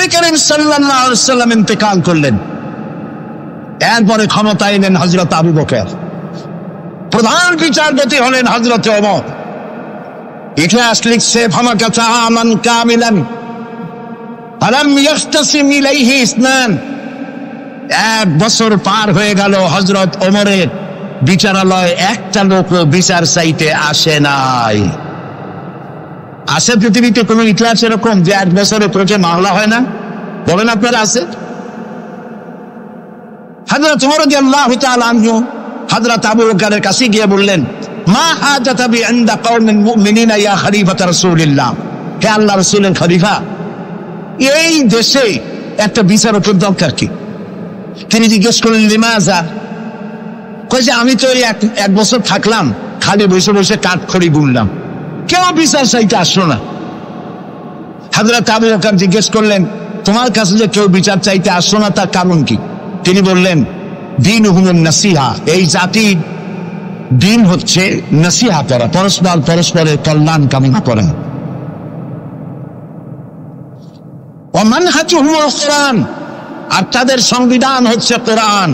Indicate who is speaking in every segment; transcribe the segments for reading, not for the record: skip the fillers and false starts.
Speaker 1: নবী করিম সাল্লাল্লাহু আলাইহি ওয়াসাল্লাম ইন্তেকাল করলেন। এরপরে ক্ষমতায় এলেন হযরত আবু বকর, প্রধান বিচারপতি হলেন হযরত ওমর। ইতিহাস লিখছে ফামাকাতা আমান কামিলান ফালাম ইয়াখতাসিম ইলাইহি ইসনান। 1 বছর পার হয়ে গেল, হযরত ওমরের বিচারালয় একটা লোক বিচার চাইতে আসে নাই। আছে পৃথিবীতে কোন ইতিহাস এরকম যে 1 বছরে প্রতি মামলা হয় না? বলেন আপনারা আছে? হযরত ওমর রাদিয়াল্লাহু তাআলা আনহু হযরত আবু বকরের কাছে গিয়ে বললেন, মা হাজাতা বি ইনদা কওমিন মুমিনিনা ইয়া খলিফাত রাসূলিল্লাহ, হে আল্লাহর রাসূলের খলিফা, এই দেশে একটা বিচারকের দরকার কি? তিনি জিজ্ঞেস করলেন, লিমাযা? কই যে আমি তো এক বছর থাকলাম, খালি বসে বসে কাঠখড়ি গুনলাম, কেউ বিচার চাইতে আসলো না। হযরত আবু বকর জিজ্ঞেস করলেন, তোমার কাছে যে কেউ বিচার চাইতে আসলো না তার কারণ কি? তিনি বললেন, দীনুহুমুন নাসিহা, এই জাতির দিন হচ্ছে নাসিহা করা, পরস্পরের কল্যাণ কামনা করা। ওয়া মানহাজুহুমুল কুরআন, আর তাদের সংবিধান হচ্ছে কোরআন।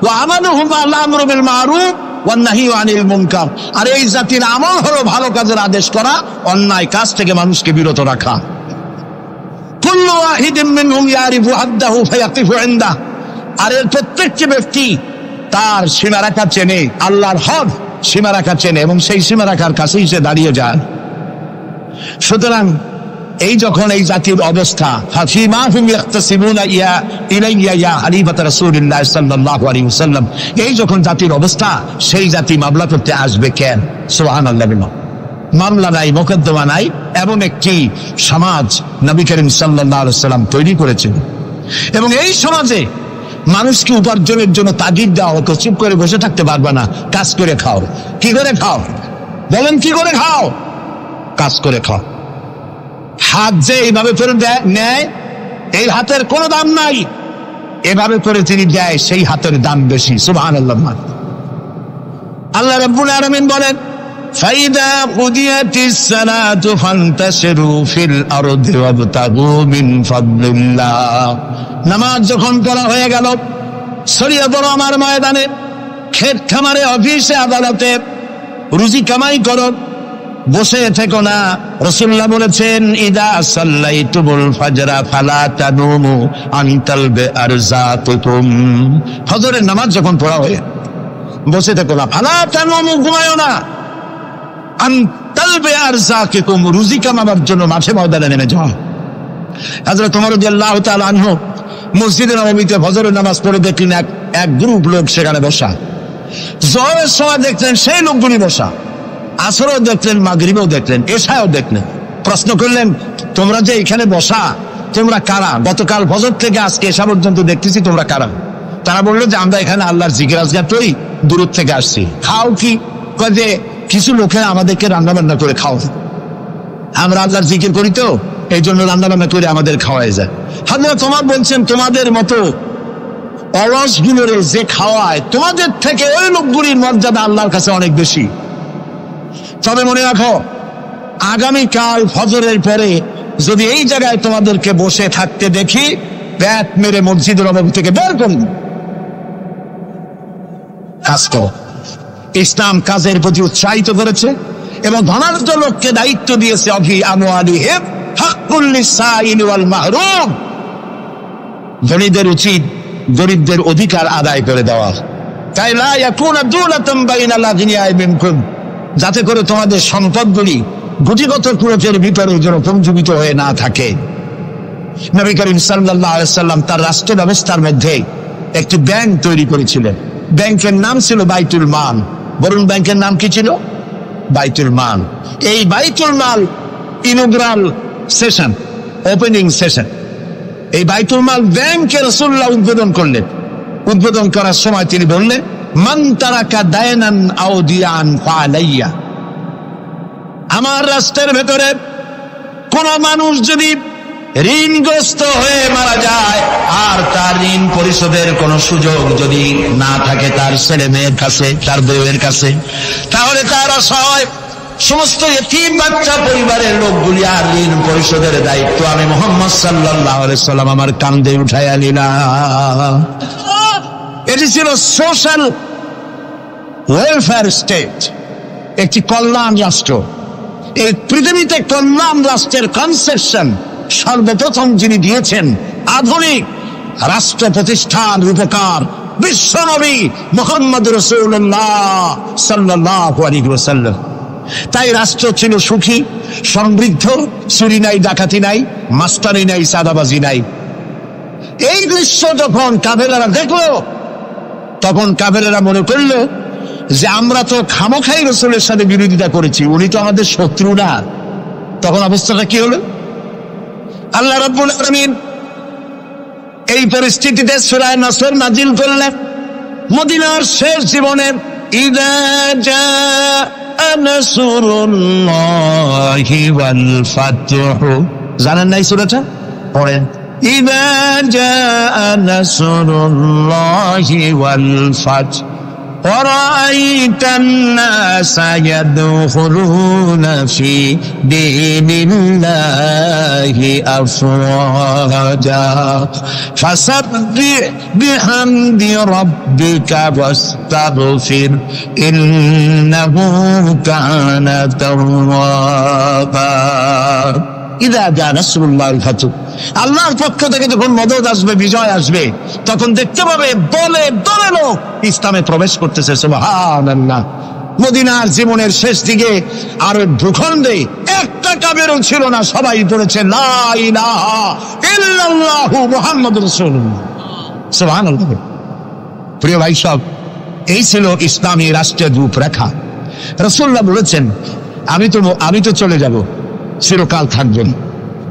Speaker 1: ওয়া আমালুহুম আল আমরু বিল মারুফ ওয়ান নাহয়ু আনিল মুনকার, আর এই জাতির আমল হলো ভালো কাজের আদেশ করা, অন্যায় কাজ থেকে মানুষকে বিরত রাখা। কুল্লু ওয়াহিদিন মিনহুম ইয়ারিফু হাদ্দাহু ফায়াকিফু ইনদাহু, আর এর প্রত্যেকটি ব্যক্তি তার সীমারেখা চেনে, আল্লাহর হদ সীমারেখা চেনে এবং সেই সীমারেখার কাছেই সে দাঁড়িয়ে যায়। সুতরাং এই যখন এই জাতির অবস্থা, ফাফিমা হুম ইয়াখতাসিমুনা ইলাইয়া ইয়া খলিফাত রাসূলিল্লাহ সাল্লাল্লাহু আলাইহি ওয়াসাল্লাম, এই যখন জাতির অবস্থা, সেই জাতি মামলা করতে আসবে কেন? সুবহানাল্লাহ। মামলা নাই, মোকদ্দমা নাই, এমন একটি সমাজ নবী করিম সাল্লাল্লাহু আলাইহি ওয়াসাল্লাম তৈরি করেছেন। এবং এই সমাজে মানুষকে উপার্জনের জন্য তাগিদ দেওয়া হতো, চুপ করে বসে থাকতে পারবে না, কাজ করে খাও। কি করে খাও? বলেন, কি করে খাও? কাজ করে খাও। হাত যে এইভাবে করে নেয়, এই হাতের কোনো দাম নাই, এভাবে করে তিনি দেয়, সেই হাতের দাম বেশি। সুবহানাল্লাহ। আল্লাহ রাব্বুল আলামিন বলেন, ফাইদা কুদিয়াতিস সালাতু ফান্তাশিরু ফিল আরদি ওয়াবতাগু মিন ফাদলিল্লাহ, নামাজ যখন পড়া হয়ে গেল, ছড়িয়ে পড়ো আমার ময়দানে, ক্ষেত খামারে, অফিসে, আদালতে, রুজি কামাই করো, বসে থেকো না। রাসূলুল্লাহ বলেছেন, ইদা সাল্লাইতুমুল ফাজরা ফালা তানুমু আন তালবে আরযাকুম, ফজরের নামাজ যখন পড়া হয়ে বসে থেকো না, ফালা তানুমু, ঘুমায়ো না, আন তালবে আরযাকুম, রুজি কামাবার জন্য মাঠে ময়দানে নেমে যাও। হযরত ওমর রাদিয়াল্লাহু তাআলা আনহু মসজিদে নববীতে ফজরের নামাজ পড়ে দেখলেন এক গ্রুপ লোক সেখানে বসা। জোহরের সময় দেখলেন সেই লোকগুলি বসা, আসরও দেখলেন, মাগরিবেও দেখলেন, এশাও দেখলেন। প্রশ্ন করলেন, তোমরা যে এখানে বসা, তোমরা কারা? গতকাল ফজর থেকে আজকে এশা পর্যন্ত দেখতেছি, তোমরা কারা? তারা বললো যে আমরা এখানে আল্লাহর জিকির আজগার করি, দূর থেকে আসছি। খাও কি? যে কিছু লোকে আমাদেরকে রান্না বান্না করে খাও, আমরা আল্লাহর জিকির করি তো এই জন্য রান্না বান্না করে আমাদের খাওয়াই যায়। হযরত ওমর বলছেন, তোমাদের মতো অলসগুলোরে যে খাওয়ায়, তোমাদের থেকে ওই লোকগুলির মর্যাদা আল্লাহর কাছে অনেক বেশি। তবে মনে রাখো, আগামীকাল ফজরের পরে যদি এই জায়গায় তোমাদেরকে বসে থাকতে দেখি, ব্যাট মেরে মসজিদের নববী থেকে বের করুন। কাজ করো। ইসলাম কাজের প্রতি উৎসাহিত করেছে এবং ধনাঢ্য লোককে দায়িত্ব দিয়েছে, অফি আমওয়ালিহিম হাক্কুল লিসাইল ওয়াল মাহরুম, ধনীদের উচিত গরিবদের অধিকার আদায় করে দেওয়া। তাই লা ইয়াকুনা দুলাতাম বাইনাল আগনিয়া মিনকুম, যাতে করে তোমাদের সম্পদগুলি গুটিগত কুরুচের ভিতরে যেন পঞ্জীবিত হয়ে না থাকে। নবী করিম সাল্লাল্লাহু আলাইহি ওয়াসাল্লাম তার রাষ্ট্র ব্যবস্থার মধ্যে একটি ব্যাংক তৈরি করেছিলেন। ব্যাংকের নাম ছিল বাইতুল মাল। বলুন, ব্যাংকের নাম কি ছিল? বাইতুল মাল। এই বাইতুল মাল ইনগ্রাল সেশন, ওপেনিং সেশন, এই বাইতুল মাল ব্যাংকে রাসূলুল্লাহ উদ্বোধন করলেন। উদ্বোধন করার সময় তিনি বললেন, মান তারাকা দায়নান আও দিয়ান ফালাইয়া, আমার রাষ্ট্রের ভেতরে কোন মানুষ যদি ঋণগ্রস্ত হয়ে মারা যায় আর তার ঋণ পরিশোধের কোন সুযোগ যদি না থাকে তার ছেলে মেয়ের কাছে, তার বউয়ের কাছে, তাহলে তার অসহায় সমস্ত এতিম বাচ্চা পরিবারের লোকগুলি আর ঋণ পরিশোধের দায়িত্ব আমি মুহাম্মদ সাল্লাল্লাহু আলাইহি সাল্লাম আমার কাঁধে উঠাইয়া নিলাম। এটি ছিল সোশ্যাল ওয়েলফেয়ার স্টেট, একটি কল্যাণ রাষ্ট্র। এই পৃথিবীতে কল্যাণ রাষ্ট্রের কনসেপশন সর্বপ্রথম যিনি দিয়েছেন আধুনিক রাষ্ট্র প্রতিষ্ঠান রূপকার বিশ্বনবী মুহাম্মদ রাসূলুল্লাহ সাল্লাল্লাহু আলাইহি ওয়াসাল্লাম। তাই রাষ্ট্র ছিল সুখী, সমৃদ্ধ, চুরি নাই, ডাকাতি নাই, মাস্টারি নাই, চাঁদাবাজি নাই। এই দৃশ্য যখন কাফেরেরা দেখলো, তখন কাফেরেরা মনে করলো যে আমরা তো খামোখাই রাসূলের সাথে বিরোধিতা করেছি, উনি তো আমাদের শত্রু না। তখন অবস্থাটা কি হলো? আল্লাহ রাব্বুল আলামিন এই পরিস্থিতিতে সূরা নসর নাজিল করলেন। মদিনার শেষ জীবনের ইযা জাআ নাসরুল্লাহি ওয়াল ফাতহু, জানেন না এই সূরাটা? পড়েন, ইযা জাআ নাসরুল্লাহি ওয়াল ফাতহু ورأيت الناس يدخلون في دين الله أفواجا فسبح بحمد ربك واستغفر إنه كان توابا ইদা জা নাসরুল্লাহিল ফাতহু, আল্লাহর পক্ষ থেকে যখন মদদ আসবে, বিজয় আসবে, তখন দেখতে পাবে দলে দলে লোক ইসলামে প্রবেশ করতেছে। সুবহানাল্লাহ। মদিনার জীবনের শেষ দিকে আর ভূখণ্ডে একটা কাফেরও ছিল না, সবাই বলেছে লা ইলাহা ইল্লাল্লাহু মুহাম্মাদুর রাসূলুল্লাহ। সুবহানাল্লাহ। প্রিয় ভাই সব, এই ছিল ইসলামী রাষ্ট্রের রূপরেখা। রাসূলুল্লাহ বলেছেন আমি তো চলে যাব, চিরকাল থাকবেন।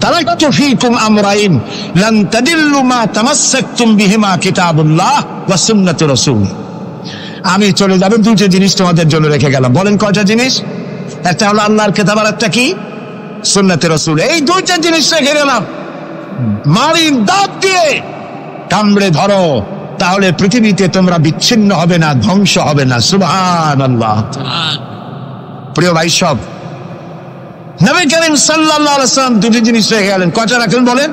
Speaker 1: তারাকতু ফীকুম আমরাইন লান তাদিল্লু মা তামাসসাকতুম বিহিমা কিতাবুল্লাহ ওয়া সুন্নাতুর রাসূল। আমি চলে যাব, দুটো জিনিস তোমাদের জন্য রেখে গেলাম। বলেন কয়টা জিনিস? একটা হলো আল্লাহর কিতাব, আর একটা কি? সুন্নাতুর রাসূল। এই দুইটা জিনিস রেখে গেলাম। মারির দাঁত দিয়ে কামড়ে ধরো, তাহলে পৃথিবীতে তোমরা বিচ্ছিন্ন হবে না, ধ্বংস হবে না। সুবহানাল্লাহ। প্রিয় ভাই সব, নবী করিম সাল্লাল্লাহু আলাইহি ওয়াসাল্লাম দুটি জিনিস রেখে গেলেন। কয়টা রাখলেন বলেন?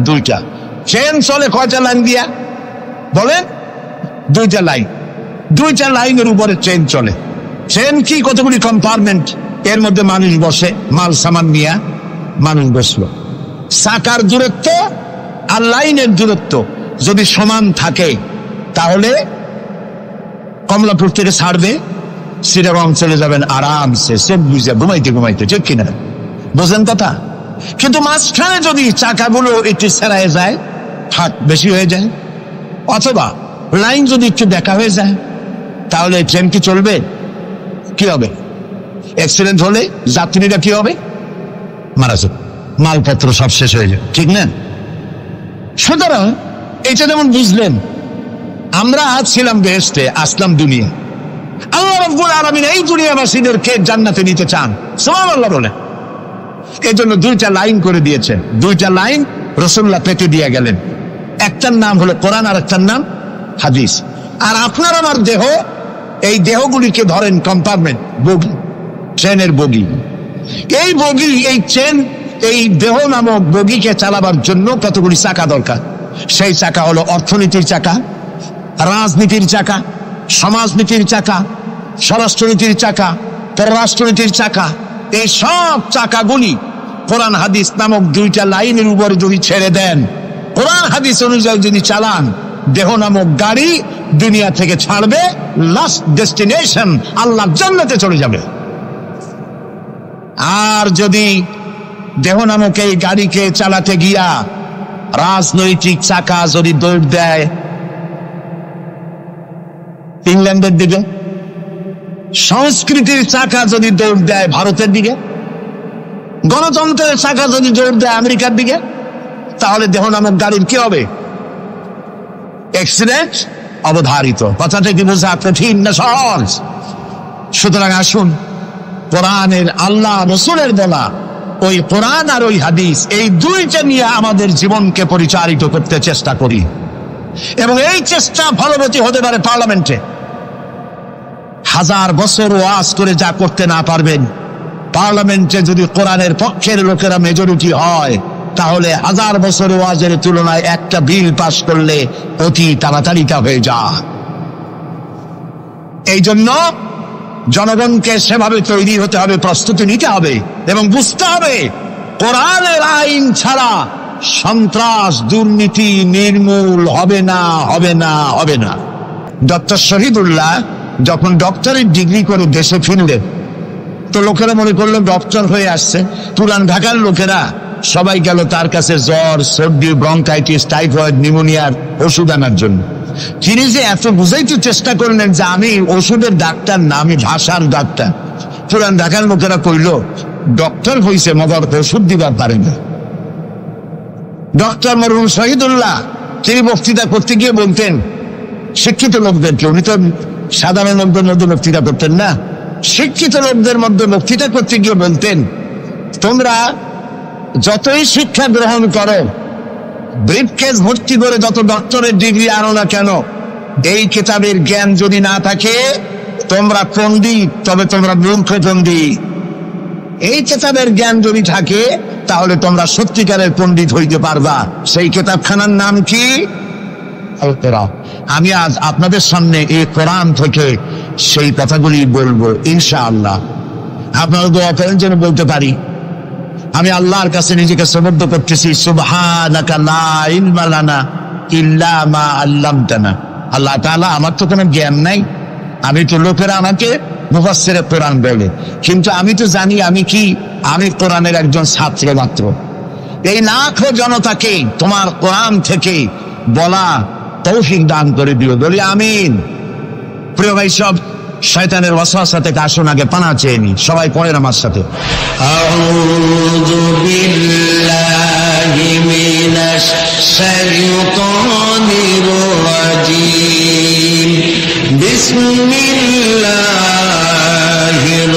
Speaker 1: দুইটা। ট্রেন চলে কয়টা লাইন দিয়া? বলেন, দুইটা লাইন। দুইটা লাইনের উপরে ট্রেন চলে। ট্রেন কি? কতগুলি কম্পার্টমেন্ট, এর মধ্যে মানুষ বসে, মাল সামান নিয়ে মানুষ বসলো। চাকার দূরত্ব আর লাইনের দূরত্ব যদি সমান থাকে, তাহলে কমলাপুর থেকে ছাড়বে, চিটাগং চলে যাবেন আরামসে, সব বুঝে ঘুমাইতে ঘুমাইতে, ঠিক কিনা? বোঝেন কথা? কিন্তু মাঝখানে যদি চাকাগুলো একটু ছেড়ায় যায়, ফাঁক বেশি হয়ে যায়, অথবা লাইন যদি একটু দেখা হয়ে যায়, তাহলে ট্রেন কি চলবে? কি হবে? অ্যাক্সিডেন্ট হলে যাত্রীরা কি হবে? মারা যাবে, মালপত্র সব শেষ হয়ে যাবে, ঠিক না? সুতরাং এটা যেমন বুঝলেন, আমরা আজ ছিলাম বেহেশতে, আসলাম দুনিয়া। আল্লাহ রাব্বুল আলামিন এই দুনিয়াবাসীদেরকে জান্নাতে নিতে চান, সুবহানাল্লাহ বলে। এই জন্য দুইটা লাইন করে দিয়েছেন। দুইটা লাইন রাসূলুল্লাহ পেতে দিয়ে গেলেন। একটার নাম হলো কোরআন, আর একটার নাম হাদিস। আর আপনার আমার দেহ, এই দেহগুলিকে ধরেন কম্পার্টমেন্ট, বগি, ট্রেনের বগি। এই বগি, এই ট্রেন, এই দেহ নামক বগিকে চালাবার জন্য কতগুলি চাকা দরকার। সেই চাকা হলো অর্থনীতির চাকা, রাজনীতির চাকা, সমাজনীতির চাকা, স্বরাষ্ট্রনীতির চাকা, পররাষ্ট্রনীতির চাকা। এই সব চাকাগুলি কোরআন হাদিস নামক দুইটা লাইনের উপরে যদি ছেড়ে দেন, কোরআন হাদিস অনুযায়ী যদি চালান, দেহ নামক গাড়ি দুনিয়া থেকে ছাড়বে, লাস্ট ডেস্টিনেশন আল্লাহর জান্নাতে চলে যাবে। আর যদি দেহ নামক এই গাড়িকে চালাতে গিয়া রাজনৈতিক চাকা যদি দৌড় দেয় ইংল্যান্ডের দিকে, সংস্কৃতির চাকা যদি দৌড় দেয় ভারতের দিকে, গণতন্ত্রের চাকা যদি দৌড় দেয় আমেরিকার দিকে, তাহলে দেহ নামক গাড়ির কি হবে? অ্যাক্সিডেন্ট অবধারিত। কথাটা কি বোঝা কঠিন না সহজ? সুতরাং আসুন, কোরআনের, আল্লাহ রাসূলের বলা ওই কোরআন আর ওই হাদিস, এই দুইটা নিয়ে আমাদের জীবনকে পরিচালিত করতে চেষ্টা করি। এবং এই চেষ্টা ফলবতী হতে পারে পার্লামেন্টে। 1000 বছর ওয়াজ করে যা করতে না পারবেন, পার্লামেন্টে যদি কোরআনের পক্ষের লোকেরা মেজরিটি হয়, তাহলে 1000 বছর ওয়াজের তুলনায় একটা বিল পাশ করলে অতি তাড়াতাড়ি তা হয়ে যায়। এই জন্য জনগণকে সেভাবে তৈরি হতে হবে, প্রস্তুতি নিতে হবে এবং বুঝতে হবে কোরআনের আইন ছাড়া সন্ত্রাস দুর্নীতি নির্মূল হবে না, হবে না, হবে না। ডক্টর শহীদুল্লাহ যখন ডক্টরের ডিগ্রি করে দেশে ফিরলেন, তো লোকেরা মনে করলো ডক্টর হয়ে আসছে। পুরান ঢাকার লোকেরা সবাই গেল তার কাছে জ্বর, সর্দি, ব্রঙ্কাইটিস, টাইফয়েড, নিউমোনিয়ার ওষুধ আনার জন্য। তিনি যে এত বুঝাইতে চেষ্টা করলেন যে আমি ওষুধের ডাক্তার না, আমি ভাষার ডাক্তার। পুরান ঢাকার লোকেরা কইল ডক্টর হইছে মগর ওষুধ দিবার পারে না। ডক্টর মরহুম শহীদুল্লাহ তিনি বক্তৃতা করতে গিয়ে বলতেন শিক্ষিত লোকদেরকে, উনি তো সাধারণ লোকদের মধ্যে বক্তৃতা করতেন না, শিক্ষিত লোকদের মধ্যে বক্তৃতা করতে গিয়ে বলতেন, তোমরা যতই শিক্ষা গ্রহণ করো, ব্রিফকেস ভর্তি করে যত ডক্টরের ডিগ্রি আনো না কেন, এই কিতাবের জ্ঞান যদি না থাকে তোমরা পণ্ডিত, তবে তোমরা মূর্খ পণ্ডিত। এই কিতাবের জ্ঞান যদি থাকে তাহলে তোমরা সত্যিকারের পণ্ডিত হইতে পারবা। সেই কিতাবখানার নাম কি? আমি আজ আপনাদের সামনে এই কোরআন থেকে সেই কথাগুলি বলবো ইনশাআল্লাহ। আপনারা দোয়া করেন যেন বলতে পারি। আমি আল্লাহর কাছে নিজেকে সমর্থ করতেছি, সুবহানাকা লা ইলমা লানা ইল্লা মা আল্লামতানা। আল্লাহ তাআলা, আমার তো কোনো জ্ঞান নাই, আমি তো লোকেরা আমাকে মুফাসসিরে কোরআন বলে, কিন্তু আমি তো জানি আমি কি, আমি কোরআনের একজন ছাত্র মাত্র। এই লাখো জনতাকে তোমার কোরআন থেকে বলা তৌফিক দান করে দিও, বলি আমিন। প্রিয় ভাই সব, শয়তানের ওয়াসওয়াসা থেকে আসুন আগে পানা চেয়ে নি। সবাই পড়েন আমার সাথে, আউযু বিল্লাহি মিনাশ শাইতানির রাজীম, বিসমিল্লাহির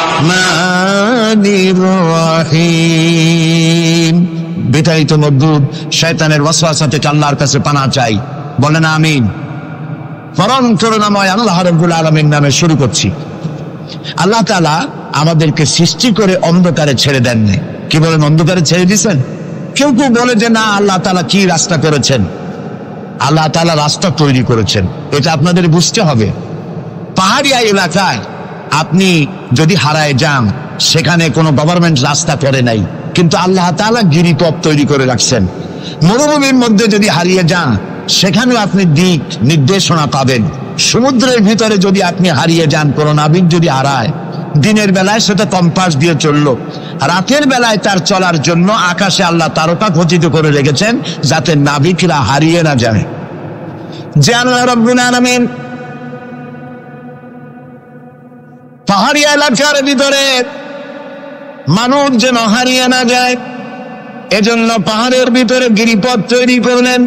Speaker 1: রাহমানির রাহিম। বিতাড়িত মজদুদ শয়তানের ওয়াসওয়াসা থেকে আল্লাহর কাছে পানা চাই, বলেন আমিন। পরম করুণাময় আল্লাহ রাব্বুল আলামিন নামে শুরু করছি। আল্লাহ তাআলা আমাদেরকে সৃষ্টি করে অন্ধকারে ছেড়ে দেননি। কি বলেন, অন্ধকারে ছেড়ে দিয়েছেন? কেউ কেউ বলে যে না, আল্লাহ তাআলা কি রাস্তা করেছেন? আল্লাহ তাআলা রাস্তা তৈরি করেছেন, এটা আপনাদের বুঝতে হবে। পাহাড়ি এলাকায় আপনি যদি হারায় যান, সেখানে কোনো গভর্নমেন্ট রাস্তা করে নাই, কিন্তু আল্লাহ তাআলা গিরিপথ তৈরি করে রাখছেন। মরুভূমির মধ্যে যদি হারিয়ে যান, সেখানেও আপনি দিক নির্দেশনা পাবেন। সমুদ্রের ভিতরে যদি আপনি হারিয়ে যান, কোনো নাবিক যদি হারায়, দিনের বেলায় সেটা কম্পাস দিয়ে চললো, রাতের বেলায় তার চলার জন্য আকাশে আল্লাহ তারকা খচিত করে রেখেছেন, যাতে নাবিকরা হারিয়ে না যায়। যে আল্লাহ রাব্বুল আলামিন পাহাড়ি এলাকার ভিতরে মানুষ যেন হারিয়ে না যায়, এজন্য পাহাড়ের ভিতরে গিরিপথ তৈরি করলেন।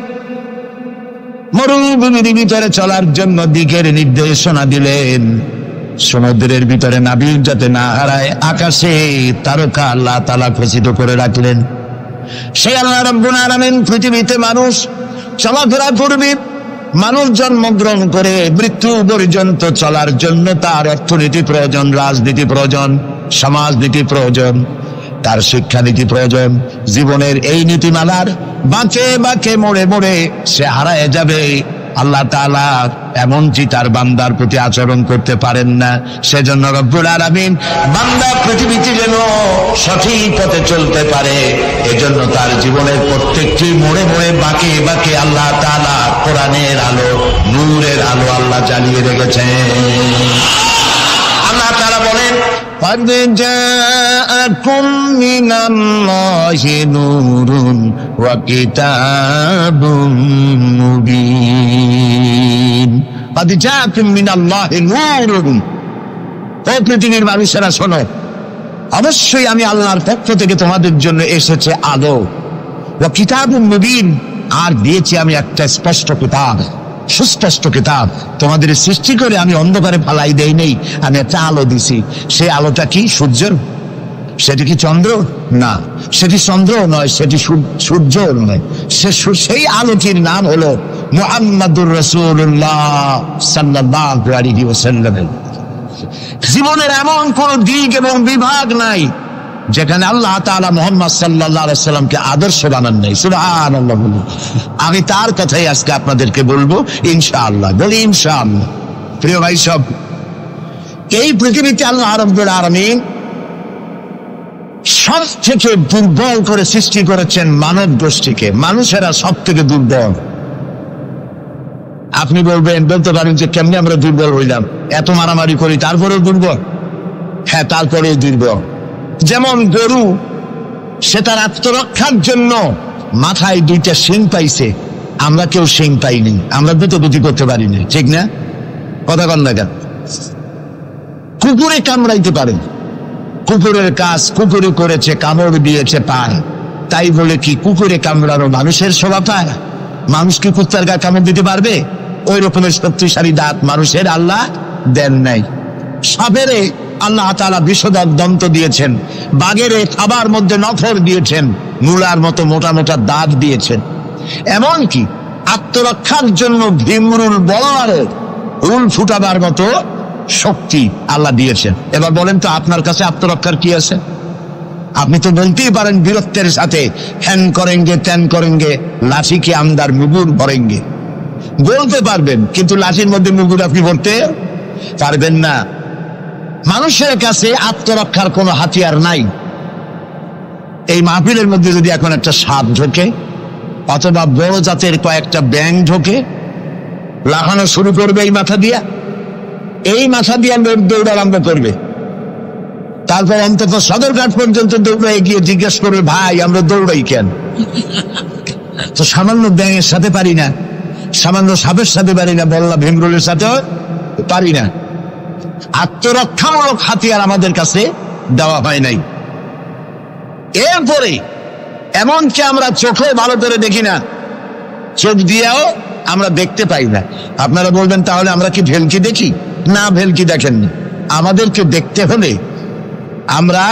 Speaker 1: মরুভূমির ভিতরে চলার জন্য দিকের নির্দেশনা দিলেন। সমুদ্রের ভিতরে নাবিক যাতে না হারায়, আকাশে তারকা আল্লাহ তাআলা খচিত করে রাখলেন। সেই আল্লাহ রাব্বুল আলামিন পৃথিবীতে মানুষ চলাফেরা করবে, মানুষ জন্মগ্রহণ করে মৃত্যু পর্যন্ত চলার জন্য তার অর্থনীতি প্রয়োজন, রাজনীতি প্রয়োজন, সমাজনীতি প্রয়োজন, তার শিক্ষানীতি প্রয়োজন। জীবনের এই নীতিমালার বাঁকে বাঁকে মোড়ে মোড়ে সে হারায় যাবে। আল্লাহ তাআলা এমনকি তার বান্দার প্রতি আচরণ করতে পারেন না। সেজন্য রব্বুল আলামিন বান্দা পৃথিবীতে যেন সঠিক পথে চলতে পারে, এজন্য তার জীবনের প্রত্যেকটি মোড়ে মোড়ে বাঁকে বাঁকে আল্লাহ তাআলা কোরআনের আলো, নূরের আলো আল্লাহ জ্বালিয়ে রেখেছেন। আল্লাহ তাআলা বলেন, قد جاءكم من الله نور وكتاب مبين। قد جاءكم من الله نور। ও পৃথিবীর মানুষেরা শোনো, অবশ্যই আমি আল্লাহর পক্ষ থেকে তোমাদের জন্য এসেছে আলো, ওয়া কিতাবুম মুবিন, আর দিয়েছি আমি একটা স্পষ্ট কিতাব, সুস্পষ্ট কিতাব। তোমাদের সৃষ্টি করে আমি অন্ধকারে ফালাই দেই নেই, আমি একটা আলো দিছি। সেই আলোটা কি? সূর্য? সেটি কি চন্দ্র? না, সেটি চন্দ্র নয়, সেটি সূর্য নয়। সেই আলোটির নাম হলো মুহাম্মাদুর রাসূলুল্লাহ সাল্লাল্লাহু আলাইহি ওয়াসাল্লাম। জীবনের এমন কোন দিক এবং বিভাগ নাই যেখানে আল্লাহ তাআলা মুহাম্মদ সাল্লাল্লাহু আলাইহি সাল্লামকে আদর্শ বানান নাই। সুবহানাল্লাহ বলুন। আমি তার কথাই আজকে আপনাদেরকে বলবো ইনশাআল্লাহ। বলি ইনশাআল্লাহ। প্রিয় ভাই সব, এই পৃথিবীতে আল্লাহ রাব্বুল আলামিন সব থেকে দুর্বল করে সৃষ্টি করেছেন মানব গোষ্ঠীকে। মানুষেরা সব থেকে দুর্বল। আপনি বলতে পারেন যে কেমনি আমরা দুর্বল হইলাম, এত মারামারি করি তারপরেও দুর্বল? হ্যাঁ, তারপরেও দুর্বল। যেমন গরু, সে তার আত্মরক্ষার জন্য মাথায় 2টা শিং পাইছে, আমরা কেউ শিং পাইনি, আমরা দ্রুতগতি করতে পারিনি, ঠিক না? কথা কন না কেন? কুকুরে কামড়াইতে পারে, কুকুরের কাজ কুকুরে করেছে, কামড় দিয়েছে পায়, তাই বলে কি কুকুরে কামড়ানো মানুষের শোভা পায়? মানুষ কি কুত্তার গায়ে কামড় দিতে পারবে? ওই রকমের শক্তিশালী দাঁত মানুষের আল্লাহ দেন নাই। সাপেরে আল্লাহ তাআলা বিষধর দন্ত দিয়েছেন, বাঘের খাবার মধ্যে নখর দিয়েছেন, মূলার মতো মোটা মোটা দাঁত দিয়েছেন। এমনকি আত্মরক্ষার জন্য ভীমরুল বলারের রুল ফুটাবার মতো শক্তি আল্লাহ দিয়েছেন। এবার বলেন তো, আপনার কাছে আত্মরক্ষার কি আছে? আপনি তো বলতেই পারেন বীরত্বের সাথে, হ্যান করেঙ্গে ত্যান করেঙ্গে, লাঠি কে আমদার মুগুর ভরেঙ্গে, বলতে পারবেন, কিন্তু লাঠির মধ্যে মুগুর আপনি ভরতে পারবেন না। মানুষের কাছে আত্মরক্ষার কোনো হাতিয়ার নাই। এই মাহফিলের মধ্যে যদি এখন একটা সাপ ঢোকে অথবা বড় জাতের কয়েকটা ব্যাঙ ঢোকে, লাফানো শুরু করবে এই মাথা দিয়া, এই মাথা দিয়ে দৌড় আরম্ভ করবে। তারপর অন্তত সদরঘাট পর্যন্ত দৌড়ে গিয়ে জিজ্ঞেস করবে, ভাই আমরা দৌড়াই কেন? তো সামান্য ব্যাঙের সাথে পারি না, সামান্য সাপের সাথে পারি না, বললা ভীমরুলের সাথেও পারি না। আত্মরক্ষামূলক হাতিয়ার আমাদের কাছে দেওয়া হয় নাই। এরপরে এমনকি আমরা চোখে ভালো করে দেখি না, চোখ দিয়েও আমরা দেখতে পাই না। আপনারা বলবেন তাহলে আমরা কি ভেলকি দেখি? না, ভেলকি দেখেননি। আমাদেরকে দেখতে হলে আমরা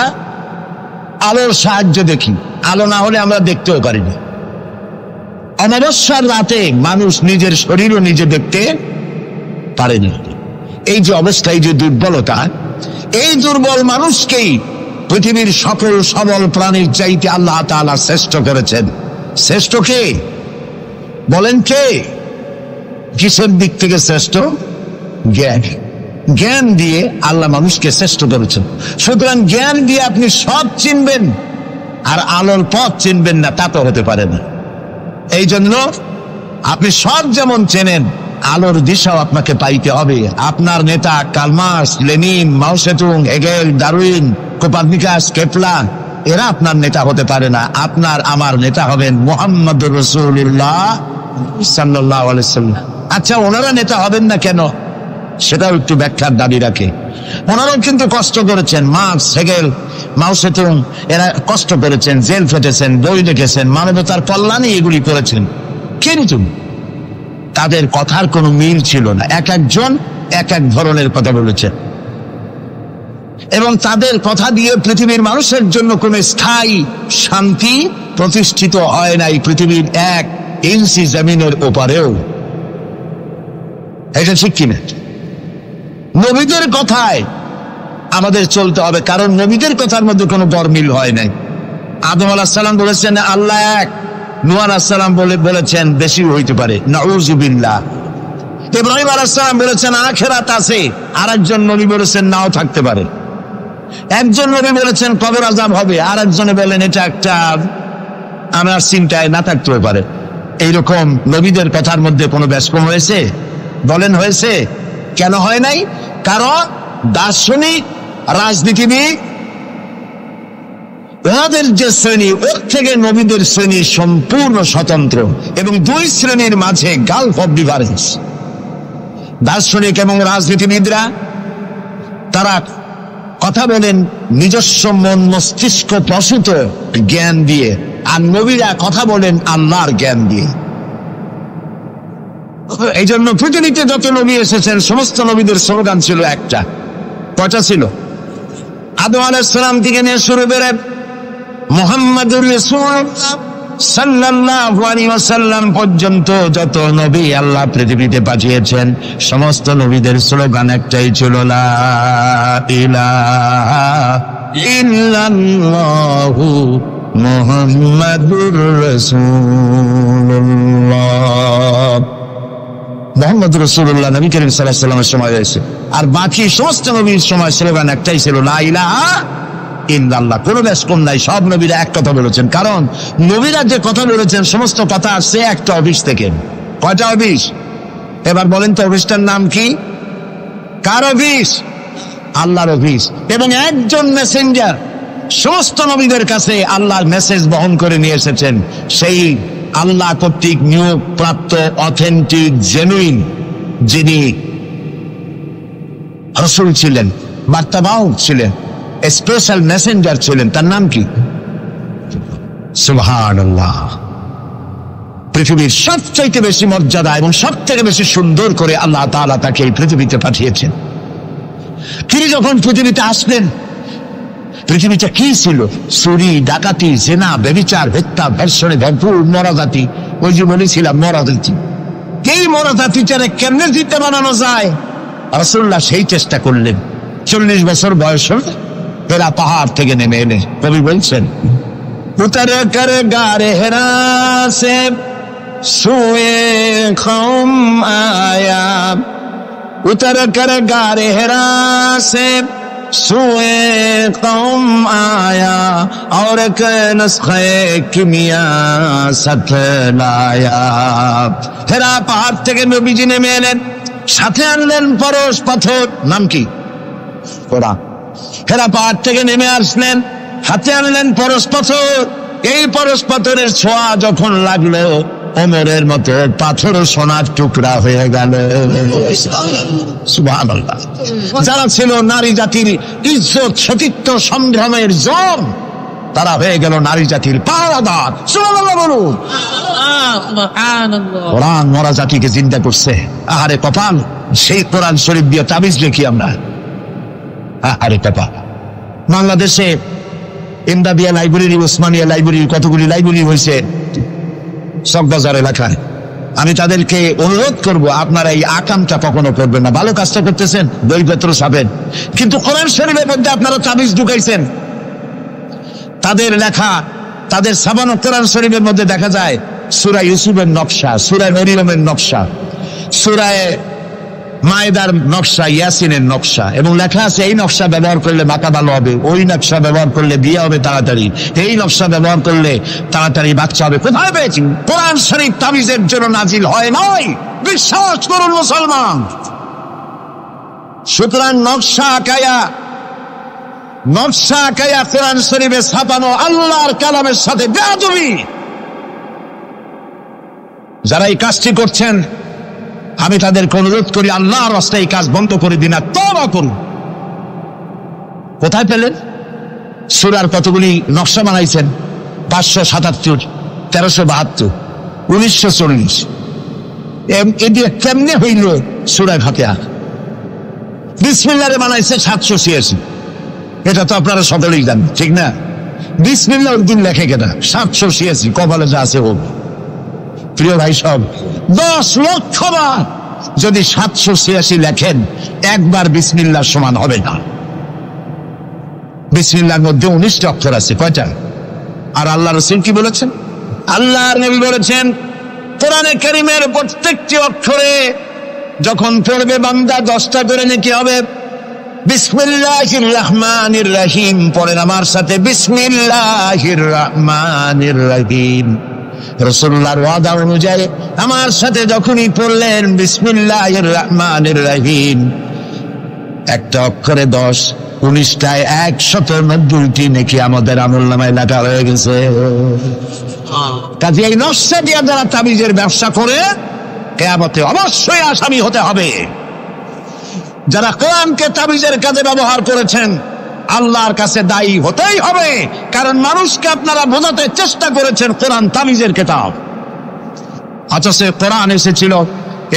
Speaker 1: আলোর সাহায্য দেখি, আলো না হলে আমরা দেখতেও পারি না। অমাবস্যার রাতে মানুষ নিজের শরীরও নিজে দেখতে পারে না। এই যে অবস্থা, এই যে দুর্বলতা, এই দুর্বল মানুষকেই পৃথিবীর সকল সবল প্রাণীর চাইতে আল্লাহ তাআলা শ্রেষ্ঠ করেছেন। শ্রেষ্ঠ কে বলেন? কে? কিসের দিক থেকে শ্রেষ্ঠ? জ্ঞান। জ্ঞান দিয়ে আল্লাহ মানুষকে শ্রেষ্ঠ করেছেন। সুতরাং জ্ঞান দিয়ে আপনি সব চিনবেন, আর আলোর পথ চিনবেন না, তা তো হতে পারে না। এই জন্য আপনি সব যেমন চেনেন, আলোর দিশাও আপনাকে পাইতে হবে। আপনার নেতা Karl Marx, Lenin, Mao Tse-tung, Hegel, Darwin, Copernicus, Kepler, এরা আপনার নেতা হতে পারে না। আপনার আমার নেতা হবেন মুহাম্মদুর রাসূলুল্লাহ সাল্লাল্লাহু আলাইহি ওয়াসাল্লাম। আচ্ছা, ওনারা নেতা হবেন না কেন? সেটাও একটু ব্যাখ্যার দাবি রাখে। ওনারাও কিন্তু কষ্ট করেছেন। মার্কস, হেগেল, মাও সেতুং, এরা কষ্ট করেছেন, জেল খেটেছেন, বই লিখেছেন, মানবতার কল্যাণে এগুলি করেছেন। কিন্তু তাদের কথার কোনো মিল ছিল না। এক একজন এক এক ধরনের কথা বলেছেন, এবং তাদের কথা দিয়ে পৃথিবীর মানুষের জন্য কোনো স্থায়ী শান্তি প্রতিষ্ঠিত হয় নাই পৃথিবীর 1 ইঞ্চি জমিনের ওপারেও। এটা ঠিক কিনা? নবীদের কথায় আমাদের চলতে হবে, কারণ নবীদের কথার মধ্যে কোনো গরমিল হয় নাই। আদম আলাইহিস সালাম বলেছেন আল্লাহ এক, নূহ আলাইহিস সালাম বলেছেন বেশি হইতে পারে, নাউযুবিল্লাহ। ইব্রাহিম আলাইহিস সালাম বলেছেন আখিরাত আছে, আরেকজন নবী বলেছেন নাও থাকতে পারে। একজন নবী বলেছেন কবর আযাব হবে, আরেকজনে বলেন এটা একটা আমার চিন্তায় না থাকতেও পারে। এইরকম নবীদের কথার মধ্যে কোনো ব্যস্কম হয়েছে? বলেন হয়েছে? কেন হয় নাই? কারণ দার্শনিক, রাজনীতিবিদ, ওদের যে শ্রেণী, ওর থেকে নবীদের শ্রেণী সম্পূর্ণ স্বতন্ত্র, এবং 2 শ্রেণীর মাঝে গালফ অফ ডিফারেন্স। দার্শনিক এবং রাজনীতিবিদরা তারা কথা বলেন নিজস্ব মন মস্তিষ্ক প্রসূত জ্ঞান দিয়ে, আর নবীরা কথা বলেন আল্লাহর জ্ঞান দিয়ে। এই জন্য পৃথিবীতে যত নবী এসেছেন সমস্ত নবীদের স্লোগান ছিল একটা। কয়টা ছিল? আদম আলাইহিস সালাম থেকে নিয়ে শুরু করে মুহাম্মাদুর রাসূলুল্লাহ সাল্লাল্লাহু আলাইহি ওয়াসাল্লাম পর্যন্ত যত নবী আল্লাহ পৃথিবীতে পাঠিয়েছেন সমস্ত নবীদের স্লোগান একটাই ছিল, লা ইলাহা ইল্লাল্লাহু মুহাম্মাদুর রাসূলুল্লাহ। মুহাম্মদুর রাসূলুল্লাহ নবী করিম সাল্লাল্লাহু আলাইহি ওয়াসাল্লামের সময় হয়েছে। আর বাকি সমস্ত নবীর সময় স্লোগান একটাই ছিল, লা ইলাহা ইল্লাল্লাহ। কোনো বেশ কম নাই, সব নবীরা এক কথা বলেছেন। কারণ নবীরা যে কথা বলেছেন সমস্ত কথা আসছে একটা অফিস থেকে। কয়টা অফিস? এবার বলেন তো অফিসটার নাম কি? কার অফিস? আল্লাহর অফিস। এবং একজন মেসেঞ্জার সমস্ত নবীদের কাছে আল্লাহর মেসেজ বহন করে নিয়ে এসেছেন, সেই আল্লাহ কর্তৃক নিয়োগ প্রাপ্ত অথেন্টিক জেনুইন যিনি রাসূল ছিলেন, বার্তাবাহক ছিলেন, স্পেশাল মেসেঞ্জার ছিলেন, তার নাম কি? সুবহানাল্লাহ। পৃথিবীর সবচাইতে বেশি মর্যাদা এবং সব থেকে বেশি সুন্দর করে আল্লাহ তাআলা তাকে এই পৃথিবীতে পাঠিয়েছেন। তিনি যখন পৃথিবীতে আসলেন, পৃথিবীটা কি ছিল? চুরি, ডাকাতি, জেনা, ব্যভিচার, হত্যা, ধর্ষণে ভরপুর মরাজাতি। ওই যে বলেছিলাম মরাজাতি, এই মরাজাতিটারে কেমনে জিতে বানানো যায়, রাসূলুল্লাহ সেই চেষ্টা করলেন। 40 বছর বয়স হলে হেরা পাহাড় থেকে নেমে এনে কবি বলছেন, উতর কর গারে হেরা সে সুয়ে কওম আয়া, উতর কর গারে হেরা সে সুয়ে কওম আয়া, और एक नुस्खे किमिया साथ लाया। হেরা পাহাড় থেকে নবীজি নেমে এলেন, সাথে আনলেন পরশ পাথর, নাম কি? কোরআন। হেরা পাহাড় থেকে নেমে আসলেন, হাতে আনলেন পরশ পাথর। এই পরশ পাথরের ছোঁয়া যখন লাগলো, ওমরের মতো পাথর সোনার টুকরা হয়ে গেল। সুবহানাল্লাহ। যারা ছিল নারী জাতির ইজ্জত, সতীত্ব, সংগ্রামের জম, তারা হয়ে গেল নারী জাতির পাহারাদার। সুবহানাল্লাহ বলুন। কোরআন মরা জাতিকে জিন্দা করছে। আহারে কপাল, সেই কোরআন শরীফ দিয়ে তাবিজ লিখি আমরা। আরে বাবা, বাংলাদেশে ইমদাদিয়া লাইব্রেরি, ওসমানিয়া লাইব্রেরি, কতগুলি লাইব্রেরি হয়েছে চকবাজার এলাকায়। আমি তাদেরকে অনুরোধ করব, আপনারা এই আকামটা কখনো করবেন না। ভালো কাজটা করতেছেন, বইপত্র ছাপেন, কিন্তু কোরআন শরীফের মধ্যে আপনারা তাবিজ ঢুকাইছেন। তাদের লেখা, তাদের ছাপানো কোরআন শরীফের মধ্যে দেখা যায় সূরা ইউসুফের নকশা, সূরা মরিয়মের নকশা, সূরা মায়েদার নকশা, ইয়াসিনের নকশা, এবং লেখা আছে এই নকশা ব্যবহার করলে মাথা ভালো হবে, ওই নকশা ব্যবহার করলে বিয়ে হবে তাড়াতাড়ি, এই নকশা ব্যবহার করলে তাড়াতাড়ি বাচ্চা হবে। কোথায় পেয়েছি? কোরআন শরীফ তাবিজের জন্য নাজিল হয় নাই, বিশ্বাস করুন মুসলমান। সুতরাং নকশা আঁকায়া কোরআন শরীফে ছাপানো আল্লাহর কালামের সাথে বেয়াদবি। যারা এই কাজটি করছেন, আমি তাদেরকে অনুরোধ করি, আল্লাহর রাস্তায় এই কাজ বন্ধ করে দিন, আর তওবা করুন। কোথায় পেলেন? সূরার কতগুলি নকশা বানাইছেন, 577, 1372, 1940। এদিকে কেমনে হইল সূরা ফাতিহা? বিসমিল্লাহরে বানাইছে 786। এটা তো আপনারা সকলেই জানেন, ঠিক না? বিসমিল্লাহ উদ্দিন লেখে কেনা 786, কপালে যা আছে হোক। প্রিয় ভাই সব, 10 লক্ষ বার যদি 786 লেখেন, একবার বিসমিল্লাহর সমান হবে না। বিসমিল্লাহর মধ্যে 19টা অক্ষর আছে, কয়টা? আর আল্লাহ রাসূল কি বলেছেন? আল্লাহর নবী বলেছেন, কোরআনে কারীমের প্রত্যেকটি অক্ষরে যখন পড়বে বান্দা 10টা করে নেকি হবে। বিসমিল্লাহির রহমানির রহিম পড়েন আমার সাথে, বিসমিল্লাহির রহমানির রহিম। রাসূলুল্লাহর ওয়াদা অনুযায়ী আমার সাথে যখনই পড়লেন বিসমিল্লাহির রহমানির রহিম, একটা অক্ষরে 10, 19টায় 190টি নেকি আমাদের আমলনামায় লেখা হয়ে গেছে। কাজে এই নকশা দিয়ে যারা তাবিজের ব্যবসা করে, কিয়ামতে অবশ্যই আসামি হতে হবে। যারা কোরআনকে তাবিজের কাজে ব্যবহার করেছেন, আল্লাহর কাছে দায়ী হতেই হবে। কারণ মানুষকে আপনারা বোঝাতে চেষ্টা করেছেন কোরআন তাবিজের কিতাব, অথচ কোরআন এসেছিল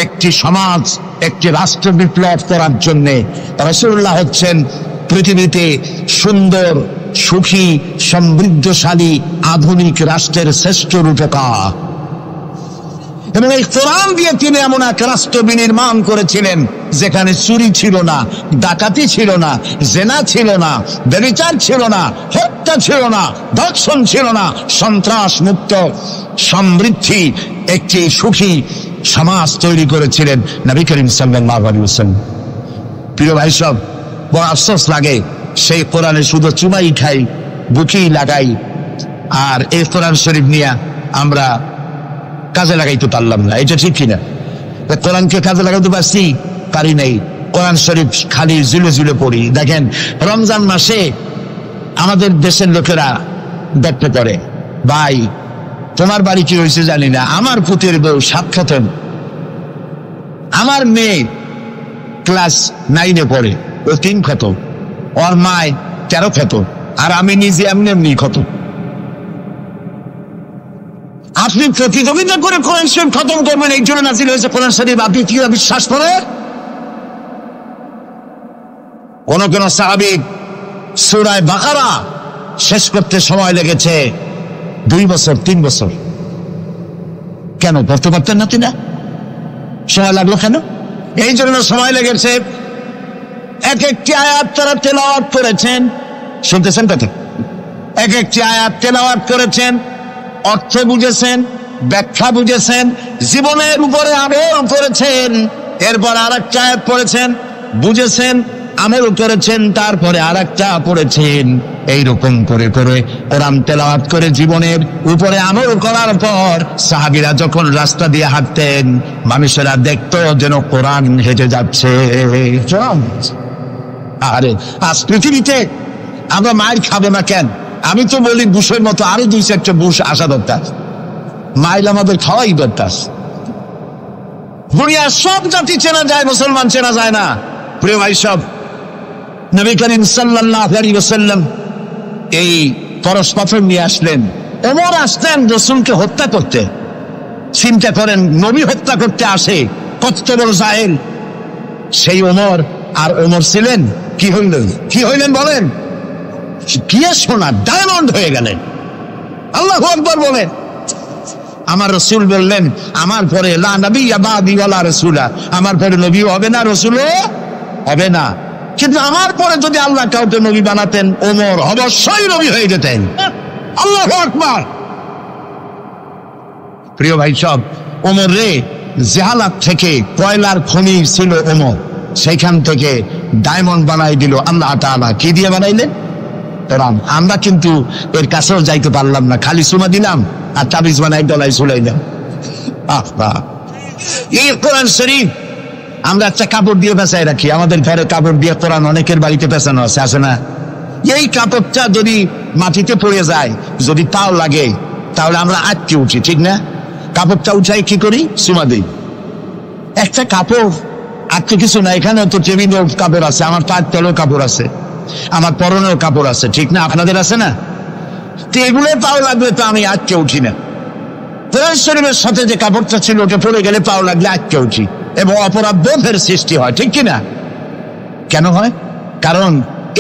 Speaker 1: একটি সমাজ, একটি রাষ্ট্র বিপ্লব করার জন্য। রাসূলুল্লাহ হচ্ছেন পৃথিবীতে সুন্দর সুখী সমৃদ্ধশালী আধুনিক রাষ্ট্রের শ্রেষ্ঠ রূপকার। এবং এই কোরআন দিয়ে তিনি এমন এক রাষ্ট্র বিনির্মাণ করেছিলেন যেখানে চুরি ছিল না, ডাকাতি ছিল না, জেনা ছিল না, ব্যভিচার ছিল না, হত্যা ছিল না, ধর্ষণ ছিল না, সন্ত্রাস মুক্ত সমৃদ্ধি একটি সুখী সমাজ তৈরি করেছিলেন নবী করিম সাল্লাল্লাহু আলাইহি ওয়াসাল্লাম। প্রিয় ভাই সব, বড় আফসোস লাগে সেই কোরআনে শুধু চুমাই খাই, বুকেই লাগাই, আর এই কোরআন শরীফ নিয়ে আমরা কাজে লাগাইতে পারলাম না। এটা ঠিক কিনা? কোরআনকে কাজে লাগাইতে পারছি? পারি নাই। কোরআন শরীফ খালি ঝুলে ঝুলে পড়ি। দেখেন, রমজান মাসে আমাদের দেশের লোকেরা ব্যক্ত করে, ভাই তোমার বাড়ি কি হয়েছে জানি না, আমার পুতের বউ 7 খতম, আমার মেয়ে ক্লাস 9-এ পড়ে, ও 3 খতম, ওর মায় 13 খতম, আর আমি নিজে এমনি এমনি খতম। আপনি প্রতিযোগিতা করে কোরআন শরীফ খতম করবেন, এই জন্য নাযিল হয়েছে কোরআন শরীফ। আপনি কি বিশ্বাস করেন? কোন কোন সাহাবী সূরা বাকারা শেষ করতে সময় লেগেছে 2 বছর 3 বছর। কেন পড়তে পারতেন না? তিনি সময় লাগলো কেন? এই জন্য সময় লেগেছে, এক একটি আয়াত তারা তেলাওয়াত করেছেন। শুনতেছেন কথা? এক একটি আয়াত তেলাওয়াত করেছেন, অর্থ বুঝেছেন, ব্যাখ্যা বুঝেছেন, জীবনের উপরে আমল করেছেন, এরপর আরেকটা আয়াত পড়েছেন, বুঝেছেন, আমল করেছেন, তারপরে আরেকটা পড়েছেন। এইরকম করে করে কোরআন তেলাওয়াত করে জীবনের উপরে আমল করার পর সাহাবীরা যখন রাস্তা দিয়ে হাঁটতেন, মানুষেরা দেখতো যেন কোরআন হেঁটে যাচ্ছে। আরে আজ পৃথিবীতে আমরা মায়ের খাবো না কেন? আমি তো বলি বুশের মতো আরো 2-4টা বুশ আসা দরকার। মাইল আমাদের খাওয়াই দরকার। দুনিয়ার সব জাতি চেনা যায়, মুসলমান চেনা যায় না। প্রিয় ভাই সব, নবী করিম সাল্লাল্লাহু আলাইহি ওয়াসাল্লাম এই পরশ পাথর নিয়ে আসলেন। ওমর আসতেন রাসূলকে হত্যা করতে। চিন্তা করেন, নবী হত্যা করতে আসে, কত বড় জাহেল সেই ওমর। আর ওমর ছিলেন কি হইলেন বলেন? কি সোনা ডায়মন্ড হয়ে গেলেন। আল্লাহু আকবার বলেন। আমার রাসূল বললেন, আমার পরে লা নবিয়্যা বাদি ওয়ালা রাসূলা, আমার পরে নবীও হবে না, রাসূলও হবে না। কিন্তু আমার পরে যদি আল্লাহ কাউকে নবী বানাতেন, ওমর অবশ্যই নবী হয়ে যেতেন। আল্লাহু আকবার। প্রিয় ভাই সব, ওমর রে জাহালাত থেকে কয়লার খনি ছিল ওমর, সেইখান থেকে ডায়মন্ড বানাই দিল আল্লাহ তাআলা। কি দিয়ে বানাইলেন? কোরআন। আমরা কিন্তু এর কাছেও যাইতে পারলাম না, খালি চুমা দিলাম আর তাবিজ বানাই গলায় ঝুলাইলাম। এই কোরআন শরীফ আমরা একটা কাপড় দিয়ে পেঁচাই রাখি। আমাদের ঘরে কাপড় দিয়ে কোরআন অনেকের বাড়িতে পেঁচানো আছে, আছে না? এই কাপড়টা যদি মাটিতে পড়ে যায়, যদি পাও লাগে, তাহলে আমরা আটকে উঠি, ঠিক না? কাপড়টা উঠাই কি করি? চুমা দিই। একটা কাপড় আটকে কিছু না, এখানে তো টেবিলেও কাপড় আছে, আমার পায়ের তলেও কাপড় আছে, আমার পরনেও কাপড় আছে, ঠিক না? আপনাদের আছে না? তো এগুলো পাও লাগবে তো আমি আটকে উঠি না। কোরআন শরীফের সাথে যে কাপড়টা ছিল ওটা পড়ে গেলে পাও লাগলে আটকে উঠি এবং অপরাধ বোধের সৃষ্টি হয়, ঠিক কিনা? কেন হয়? কারণ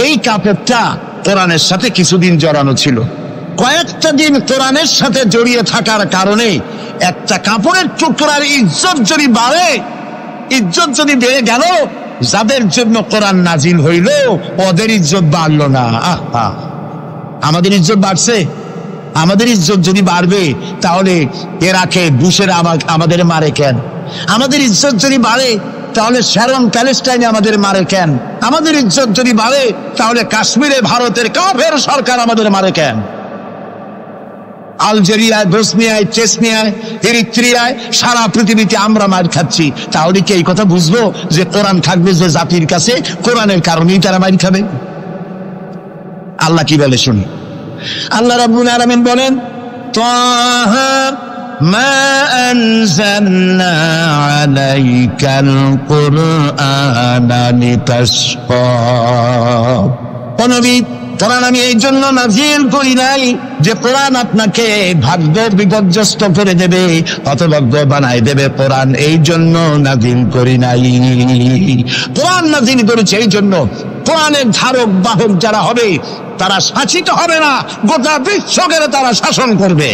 Speaker 1: এই কাপড়টা কোরআনের সাথে কিছুদিন জড়ানো ছিল। কয়েকটা দিন কোরআনের সাথে জড়িয়ে থাকার কারণে একটা কাপড়ের টুকরার ইজ্জত যদি বাড়ে, ইজ্জত যদি বেড়ে গেল, যাদের জন্য কোরআন নাজিল হইল ওদের ইজ্জত বাড়লো না। আমাদের ইজ্জত বাড়ছে। আমাদের ইজ্জত যদি বাড়বে তাহলে ইরাকে বুশেরা আমাদের মারে কেন? আমাদের ইজ্জত যদি বাড়ে তাহলে শ্যারন প্যালেস্টাইনে আমাদের মারে কেন? আমাদের ইজ্জত যদি বাড়ে তাহলে কাশ্মীরে ভারতের কাফের সরকার আমাদের মারে কেন? আলজেরিয়ায়, বসনিয়ায়, চেচনিয়ায়, এরিত্রিয়ায়, সারা পৃথিবীতে আমরা মার খাচ্ছি। তাহলে কি এই কথা বুঝবো যে কোরআন থাকবে যে জাতির কাছে, কোরআনের কারণেই তারা মার খাবে? আল্লাহ কি বলে শুনি। আল্লাহ রাব্বুল আলামিন বলেন, তাহা মা আনজালনা আলাইকাল কুরআনা লিতাশকা। ও নবী, কোরআন আমি এই জন্য নাজিল করি নাই যে কোরআন আপনাকে ভাগ্য বিপর্যস্ত করে দেবে, হতভাগ্য বানাই দেবে। কোরআন এই জন্য নাজিল করি নাই। কোরআন নাজিল করেছে এই জন্য কোরআনের ধারক বাহক যারা হবে তারা শাসিত হবে না, গোটা বিশ্বকে তারা শাসন করবে।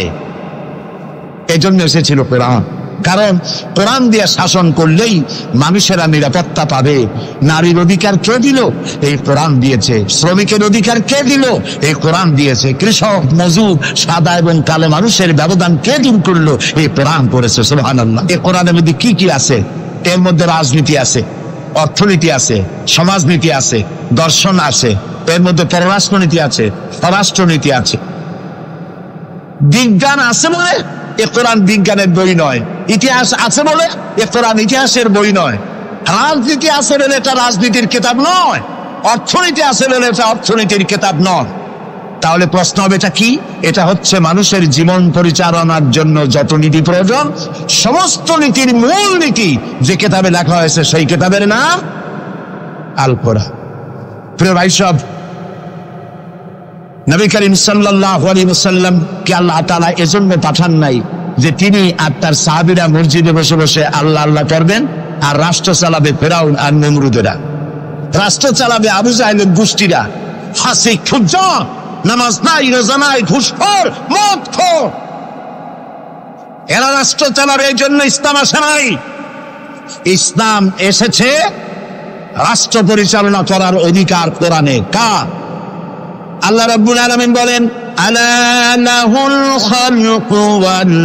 Speaker 1: এই জন্য এসেছিল কোরআন। কারণ কোরআন দিয়ে শাসন করলেই মানুষেরা নিরাপত্তা পাবে। নারীর অধিকার কে দিল? এই কোরআন দিয়েছে। শ্রমিকের অধিকার কে দিল? এই কোরআন দিয়েছে। কৃষক, মজুর, সাদা এবং কালো মানুষের ব্যবধান কে দূর করলো? এই কোরআন করেছে। সুবহানাল্লাহ। এই কোরআনের মধ্যে কি কি আছে? এর মধ্যে রাজনীতি আছে, অর্থনীতি আছে, সমাজনীতি আছে, দর্শন আছে, এর মধ্যে পররাষ্ট্রনীতি আছে, স্বরাষ্ট্রনীতি আছে। বিজ্ঞান আছে বলে এ কোরআন বিজ্ঞানের বই নয়। ইতিহাস আছে বলে এ কোরআন ইতিহাসের বই নয়। রাজনীতি আছে বলে এটা রাজনীতির কিতাব নয়। অর্থনীতি আছে বলে এটা অর্থনীতির কিতাব নয়। তাহলে প্রশ্ন হবে এটা কি? এটা হচ্ছে মানুষের জীবন পরিচালনার জন্য যত নীতি প্রয়োজন, সমস্ত নীতির মূল নীতি যে কিতাবে লেখা হয়েছে সেই কিতাবের নাম আল কোরআন। প্রিয় ভাই সব, নবী করিম সাল্লাল্লাহু আলাইহি ওয়াসাল্লাম কে আল্লাহ তাআলা এজন্য পাঠান নাই যে তিনি আর তার সাহাবীরা মসজিদে বসে বসে আল্লাহ আল্লাহ করবেন আর রাষ্ট্র চালাবে ফেরাউন আর নমরুদেরা, রাষ্ট্র চালাবে আবু জাহেলের গোষ্ঠীরা, ফাসিক, ফুজ্জার, নামাজ নাই, রোজা নাই, ঘুষখোর, মদখোর, এরা রাষ্ট্র চালাবে। এই জন্য ইসলাম আসে নাই। ইসলাম এসেছে রাষ্ট্র পরিচালনা করার অধিকার কোরআনে কার? আল্লাহ রাব্বুল আলামিন বলেন, আলা লাহুল খালকু ওয়াল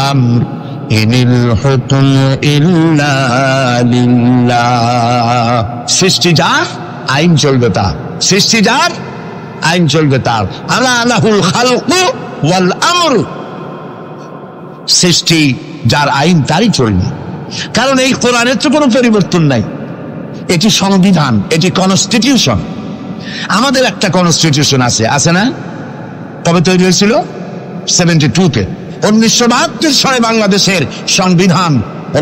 Speaker 1: আমর ইনিল হুকমু ইল্লা লিল্লাহ। সৃষ্টি যার, আইন চলবে তার। সৃষ্টি যার, আইন চলবে তার। আলা লাহুল খালকু ওয়াল আমর, সৃষ্টি যার, আইন তারই চলবে। কারণ এই কোরআনের তো কোনো পরিবর্তন নাই। এটি সংবিধান, এটি কনস্টিটিউশন। আমাদের একটা কনস্টিটিউশন আছে, আছে না? তবে তৈরি হয়েছিল 72-তে। 1972 সালে বাংলাদেশের সংবিধান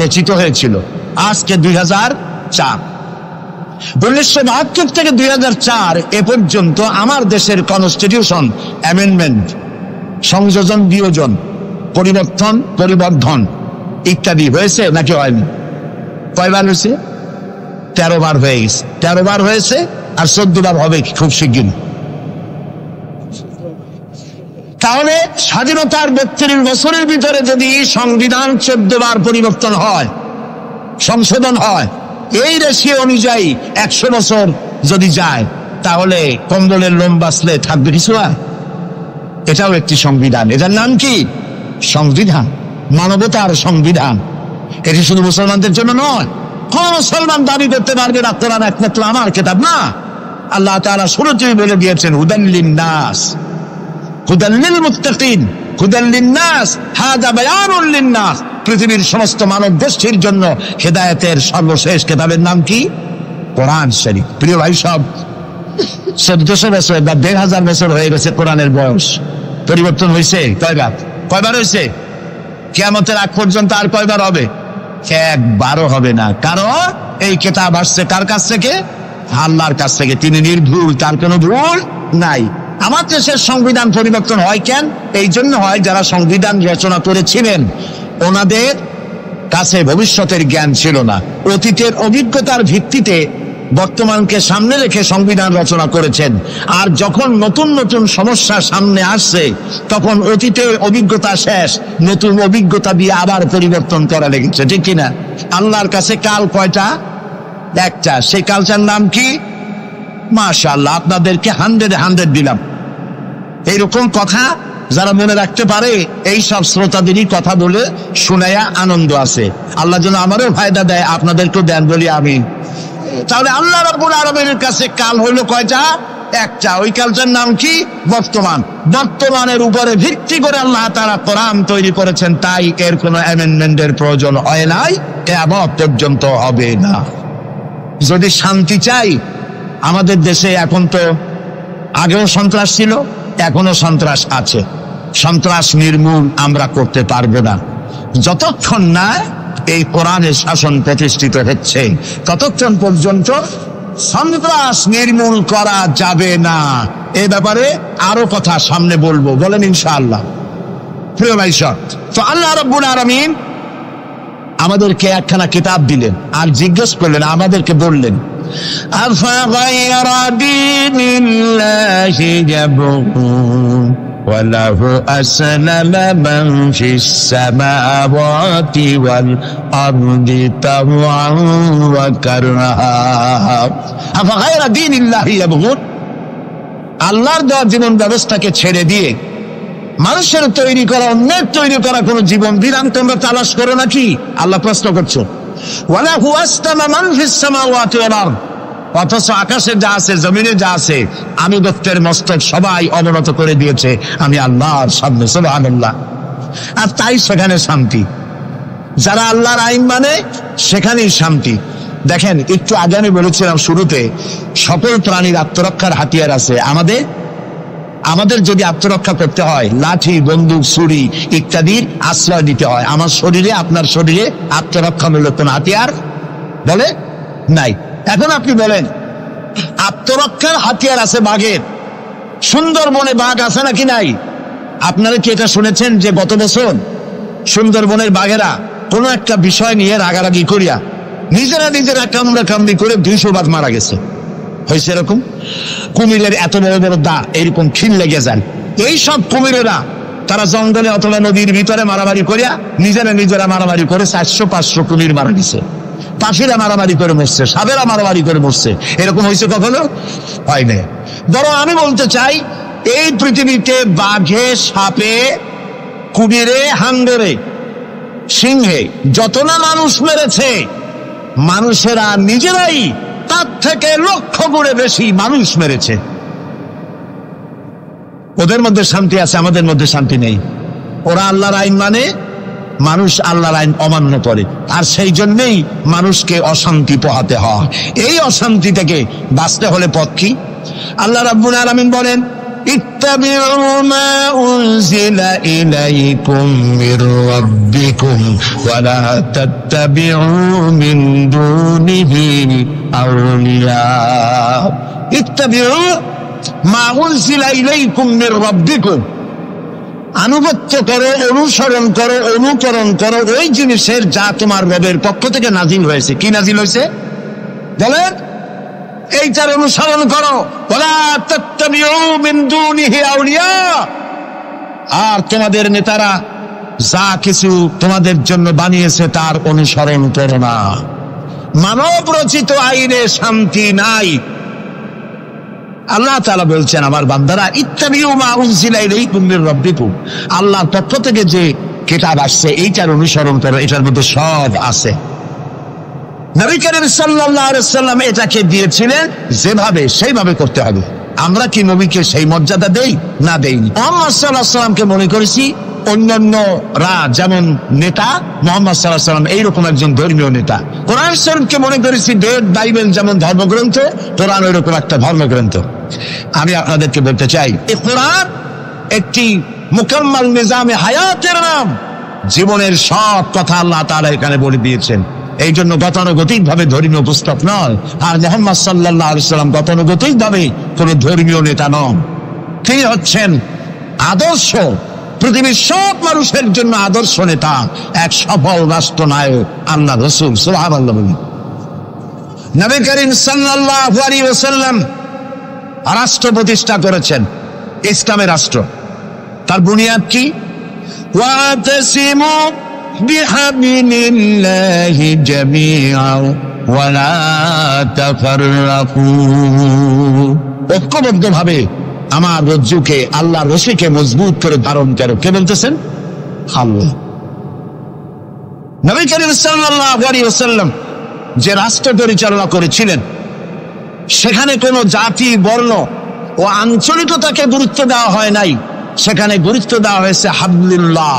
Speaker 1: রচিত হয়েছিল। আজকে 2004। 1972 থেকে 2004 এ পর্যন্ত আমার দেশের কনস্টিটিউশন অ্যামেন্ডমেন্ট, সংযোজন, বিয়োজন, পরিবর্তন, পরিবর্ধন ইত্যাদি হয়েছে নাকি হয়নি? কয়বার হয়েছে? 13 বার হয়ে গেছে। 13 বার হয়েছে আর 14 বার হবে খুব শিগগির। তাহলে স্বাধীনতার 32 বছরের ভিতরে যদি সংবিধান 14 বার পরিবর্তন হয়, সংশোধন হয়, এই রেশিও অনুযায়ী 100 বছর যদি যায়, তাহলে কম্বলের লোম বাঁচলে থাকবে কিছু? এটাও একটি সংবিধান। এটার নাম কি? সংবিধান, মানবতার সংবিধান। এটি শুধু মুসলমানদের জন্য নয়। কোন মুসলমান দাবি করতে পারবে না কোরআন একমাত্র আমার কিতাব? না। আল্লাহ তাআলা শুরুতেই বলে দিয়েছেন, হুদাল লিন-নাস, হুদাল লিল-মুত্তাকিন, হুদাল লিন-নাস, হাযা বায়ানুল লিন-নাস। পৃথিবীর সমস্ত মানব গোষ্ঠীর জন্য হেদায়েতের সর্বশেষ কিতাবের নাম কি? কোরআন শরীফ। প্রিয় ভাই সব, 1400 বছর বা 1500 বছর হয়ে গেছে কোরআনের বয়স। পরিবর্তন হয়েছে কয়বার? কয়বার হয়েছে? কিয়ামতের আগ পর্যন্ত আর কয়বার হবে? একবারও হবে না। কারণ এই কিতাব আসছে কার কাছ থেকে? আল্লাহর কাছ থেকে। তিনি নির্ভুল, তার কোনো ভুল নাই। আমার দেশের সংবিধান পরিবর্তন হয় কেন? এই জন্য হয়, যারা সংবিধান রচনা করেছিলেন ওনাদের কাছে ভবিষ্যতের জ্ঞান ছিল না। অতীতের অভিজ্ঞতার ভিত্তিতে বর্তমানকে সামনে রেখে সংবিধান রচনা করেছেন। আর যখন নতুন নতুন সমস্যা সামনে আসছে, তখন অতীতের অভিজ্ঞতা শেষ, নতুন অভিজ্ঞতা দিয়ে আবার পরিবর্তন করা লেগেছে। ঠিক কিনা? আল্লাহর কাছে কাল কয়টা? একটা। সেই কালটার নাম কি? মাশাআল্লাহ, আপনাদেরকে 100 দিলাম। এইরকম কথা যারা মনে রাখতে পারে, এই সব শ্রোতাদেরই কথা বলে শুনাইয়া আনন্দ আছে। আল্লাহ যেন আমারও ফায়দা দেয়, আপনাদেরকেও দেন বলি আমি। তাহলে আল্লাহ রাব্বুল আলামিনের কাছে কাল হইল কয়টা? একটা। ওই কালটার নাম কি? বর্তমান। বর্তমানের উপরে ভিত্তি করে আল্লাহ তাআলা কোরআন তৈরি করেছেন, তাই এর কোনো অ্যামেন্ডমেন্টের প্রয়োজন হয় নাই, কিয়ামত পর্যন্ত হবে না। যদি শান্তি চাই, আমাদের দেশে এখন তো আগেও সন্ত্রাস ছিল, এখনো সন্ত্রাস আছে। সন্ত্রাস নির্মূল আমরা করতে পারবো না যতক্ষণ না এই কোরআনের শাসন প্রতিষ্ঠিত হচ্ছে, ততক্ষণ পর্যন্ত সন্ত্রাস নির্মূল করা যাবে না। এ ব্যাপারে আরো কথা সামনে বলবো, বলেন ইনশাআল্লাহ। প্রিয় ভাই সব, তো আল্লাহ রাব্বুল আলামিন আমাদেরকে একখানা কিতাব দিলেন আর জিজ্ঞেস করলেন, আমাদেরকে বললেন আফাগায়রা দীনিল্লাহি ইয়াবগুন ওয়া লাহু আসলামা মান ফিস সামাওয়াতি ওয়াল আরদি তাওআন ওয়া কারহা। আফাগায়রা দীনিল্লাহি ইয়াবগুন, আল্লাহর দেওয়া জীবন ব্যবস্থাকে ছেড়ে দিয়ে মানুষের তৈরি করা, অন্যের তৈরি করা কোন জীবন বিধান তোমরা তালাশ করো নাকি? আল্লাহ প্রশ্ন করছো। ওয়ালাহু আসলামা মান ফিস সামাওয়াতি ওয়াল আরদ, অথচ আকাশে যা আছে, জমিনে যা আছে, আনুগত্যের মস্তক সবাই অবনত করে দিয়েছে আমি আল্লাহর সামনে। সুবহানাল্লাহ। আর তাই সেখানে শান্তি, যারা আল্লাহর আইন মানে সেখানেই শান্তি। দেখেন, একটু আগে আমি বলেছিলাম শুরুতে, সকল প্রাণীর আত্মরক্ষার হাতিয়ার আছে। আমাদের যদি আত্মরক্ষা করতে হয়, লাঠি, বন্দুক, ছুরি ইত্যাদির আশ্রয় দিতে হয়। আমার শরীরে, আপনার শরীরে আত্মরক্ষামূলক কোন হাতিয়ার বলে নাই। এখন আপনি বলেন, আত্মরক্ষার হাতিয়ার আছে বাঘের। সুন্দরবনে বাঘ আছে নাকি নাই? আপনারা কি এটা শুনেছেন যে গত বছর সুন্দরবনের বাঘেরা কোনো একটা বিষয় নিয়ে রাগারাগি করিয়া নিজেরা কামড়ি করে 200 বাঘ মারা গেছে? হয়েছে এরকম? কুমিরের এত বড় বড় দা এরকম খিল লেগে যান। এই সব কুমিরেরা তারা জঙ্গলে অথবা নদীর ভিতরে মারামারি করিয়া নিজেরা মারামারি করে 400-500 কুমির মারা দিছে। পাখিরা মারামারি করে মরছে, সাপেরা মারামারি করে মরছে। এরকম হয়েছে কখনো? হয় না। বরং আমি বলতে চাই, এই পৃথিবীতে বাঘে, সাপে, কুমিরে, হাঙ্গরে, সিংহে যত না মানুষ মেরেছে, মানুষেরা নিজেরাই তার থেকে লক্ষ গুণে বেশি মানুষ মেরেছে। ওদের মধ্যে শান্তি আছে, আমাদের মধ্যে শান্তি নেই। ওরা আল্লাহর আইন মানে, মানুষ আল্লাহর আইন অমান্য করে, আর সেই জন্যই মানুষকে অশান্তি পোহাতে হয়। এই অশান্তি থেকে বাঁচতে হলে পথ কি? আল্লাহ রাব্বুল আলামিন বলেন, ইত্তাবিউ মা উনজিলা ইলাইকুম মির রাব্বিকুম ওয়া লা তাত্তাবিউ মিন দুনিহি আউলিয়া। ইত্তাবিউ মা উনজিলা ইলাইকুম মির রাব্বিকুম, আনুগত্য করো, অনুসরণ করো, অনুকরণ করো ওই জিনিসের যা তোমার রবের পক্ষ থেকে নাজিল হয়েছে। কি নাজিল হয়েছে বলেন? এইটার অনুসরণ করো। ওয়ালা তাত্তাবিউ মিন দুনিহি আউলিয়া। আর তোমাদের নেতারা যা কিছু তোমাদের জন্য বানিয়েছে তার অনুসরণ করো না। মানব রচিত আইনে শান্তি নাই। আল্লাহ তাআলা বলছেন, আমার বান্দারা, ইত্তাবিউ মা উনজিলা ইলাইকুম মির রাব্বিকুম, আল্লাহর পক্ষ থেকে যে কিতাব আসছে এইটার অনুসরণ করো, এটার মধ্যে সব আছে। নবী করিম সাল্লাল্লাহু আলাইহি ওয়াসাল্লাম এটাকে দিয়েছিলেন যেভাবে, সেইভাবে করতে হবে। আমরা কি নবীকে সেই মর্যাদা দেই? না দেইনি। মুহাম্মদ সাল্লাল্লাহু আলাইহি ওয়াসাল্লামকে মনে করেছি অন্যান্যরা যেমন নেতা, মুহাম্মদ সাল্লাল্লাহু আলাইহি ওয়াসাল্লাম এইরকম একজন ধর্মীয় নেতা। কোরআন শরীফকে মনে করেছি বাইবেল যেমন ধর্মগ্রন্থ, কোরআন ওইরকম একটা ধর্মগ্রন্থ। আমি আপনাদেরকে বলতে চাই, এই কোরআন একটি মুকাম্মাল নিজামে হায়াতের নাম। জীবনের সব কথা আল্লাহ তাআলা এখানে বলে দিয়েছেন। এই জন্য গতানুগতিক ভাবে ধর্মীয় পুস্তক নয়। আর মুহাম্মদ সাল্লাল্লাহু আলাইহি ওয়াসাল্লাম গতানুগতিক ভাবে কোন ধর্মীয় নেতা নন। তিনি হচ্ছেন আদর্শ, পৃথিবীর সব মানুষের জন্য আদর্শ নেতা, এক সফল রাষ্ট্রনায়ক, আল্লাহ রাসূল। সুবহানাল্লাহ। নবী করিম সাল্লাল্লাহু আলাইহি ওয়াসাল্লাম রাষ্ট্র প্রতিষ্ঠা করেছেন, ইসলামের রাষ্ট্র। তার বুনিয়াদ কি? ওয়াতাসিমু বিহাবিলিল্লাহি জামিআন ওয়া লা তাফাররাকু। ঐক্যবদ্ধভাবে আমার রজ্জুকে, আল্লাহর রশিকে মজবুত করে ধারণ করো। কে বলতেছেন? আল্লাহ। নবী করিম সাল্লাল্লাহু আলাইহি ওয়াসাল্লাম যে রাষ্ট্র পরিচালনা করেছিলেন, সেখানে কোনো জাতি, বর্ণ ও আঞ্চলিকতাকে গুরুত্ব দেওয়া হয় নাই। সেখানে গুরুত্ব দেওয়া হয়েছে হাবলুল্লাহ।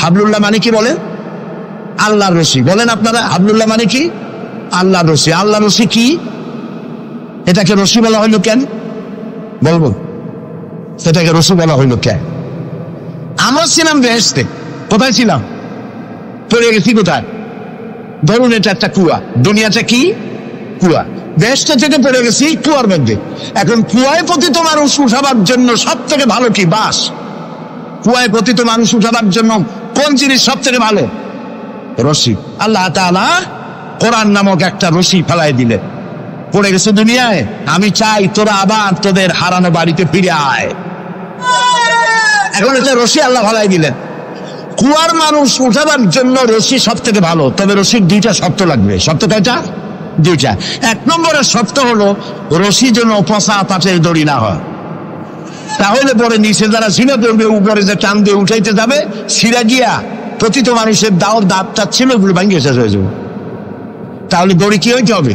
Speaker 1: হাবলুল্লাহ মানে কি বলেন? আল্লাহর রশি। বলেন আপনারা, হাবলুল্লাহ মানে কি? আল্লাহর রশি। আল্লাহর রশি কি? এটাকে রশি বলা হইল কেন বলবো? সেটাকে রশি বলা হইল কেন? আমরা ছিলাম বেহেশতে। কোথায় ছিলাম? পড়ে গেছি কোথায়? ধরুন এটা একটা কুয়া, দুনিয়াটা কি? কুয়া। বেহেশতে থেকে পড়ে গেছি কুয়ার মধ্যে। এখন কুয়ায় পতিত মানুষ উঠাবার জন্য সব থেকে ভালো কি? বাঁশ। কুয়ায় পতিত মানুষ উঠাবার জন্য কোন জিনিস সব থেকে ভালো? রশি। আল্লাহ তাআলা কোরআন নামক একটা রশি ফেলাই দিলেন। পড়ে গেছে দুনিয়ায়। আমি চাই তোরা আবার তোদের হারানো বাড়িতে ফিরে আয়। এখন এটা রশি আল্লাহ ভালাই দিলেন। কুয়ার মানুষ উঠাবার জন্য রশি সব থেকে ভালো, তবে রশির দুইটা শর্ত লাগবে। শর্ত কয়টা? দুইটা। এক নম্বরের শর্ত হলো রশি যেন পচা পাটের দড়ি না হয়, তাহলে পরে নিচে যারা ছিঁড়ে পড়বে উপরে যে টান দিয়ে উঠাইতে যাবে, ছিঁড়া গিয়া প্রতিত মানুষের দাঁতটা ছিল ওগুলো ভাঙিয়ে শেষ হয়ে যাবে। তাহলে দড়ি কি হইতে হবে?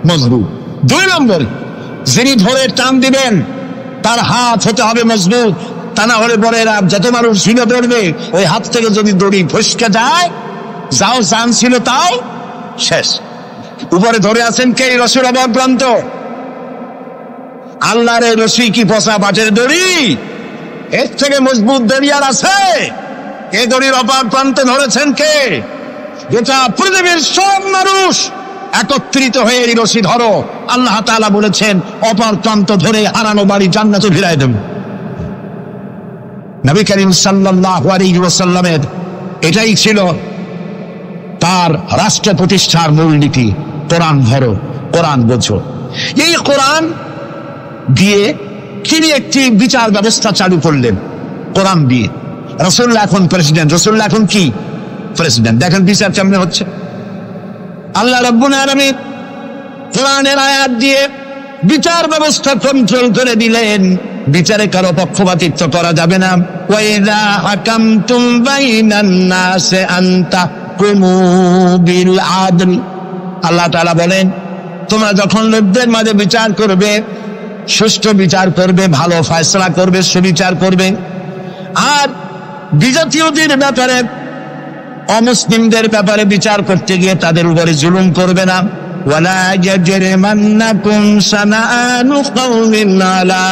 Speaker 1: মজবুত। দুই নম্বর, যিনি ধরে টান দিবেন তার হাত হতে হবে মজবুত, তা না হলে পরে যত মানুষ ছিঁড়ে পড়বে ওই হাত থেকে যদি দড়ি ফসকে যায়, যাও চান ছিল তাও শেষ। উপরে ধরে আছেন কে? রশির অভাব প্রান্ত। আল্লাহর রশি কি পচা পাটের দড়ি? এর থেকে মজবুত দড়ি আর আছে? এই দড়ির অপার প্রান্তে ধরেছেন কে? গোটা পৃথিবীর সব মানুষ একত্রিত হয়ে এই রশি ধরো। আল্লাহ তাআলা বলেছেন অপার প্রান্ত ধরে হারানো বাড়ি জান্নাতে ফিরাই দেবেন। নবী করিম সাল্লাল্লাহু আলাইহি ওয়াসাল্লামের এটাই ছিল তার রাষ্ট্র প্রতিষ্ঠার মূলনীতি। কোরআন ধরো, কোরআন বোঝো। এই কোরআন দিয়ে তিনি একটি বিচার ব্যবস্থা চালু করলেন কোরআন দিয়ে। রাসূলুল্লাহ এখন প্রেসিডেন্ট, রাসূলুল্লাহ এখন কি? প্রেসিডেন্ট। দেখেন বিচার কেমনে হচ্ছে। আল্লাহ রাব্বুল আলামিন কোরআনের আয়াত দিয়ে বিচার ব্যবস্থা কন্ট্রোল করে দিলেন। বিচারে কারো পক্ষপাতিত্ব করা যাবে না। ওয়াইযা হাকামতুম বাইনান নাসি আন তাহকুমু বিল আদল। আল্লাহ তাআলা বলেন তোমরা যখন লোকদের মাঝে বিচার করবে, সুষ্ঠু বিচার করবে, ভালো ফয়সালা করবে, সুবিচার করবে। আর বিজাতীয়দের ব্যাপারে, অমুসলিমদের ব্যাপারে বিচার করতে গিয়ে তাদের উপরে জুলুম করবে না। ওয়ালা ইয়াজরিমান্নাকুম শানাআনু কওমিন আলা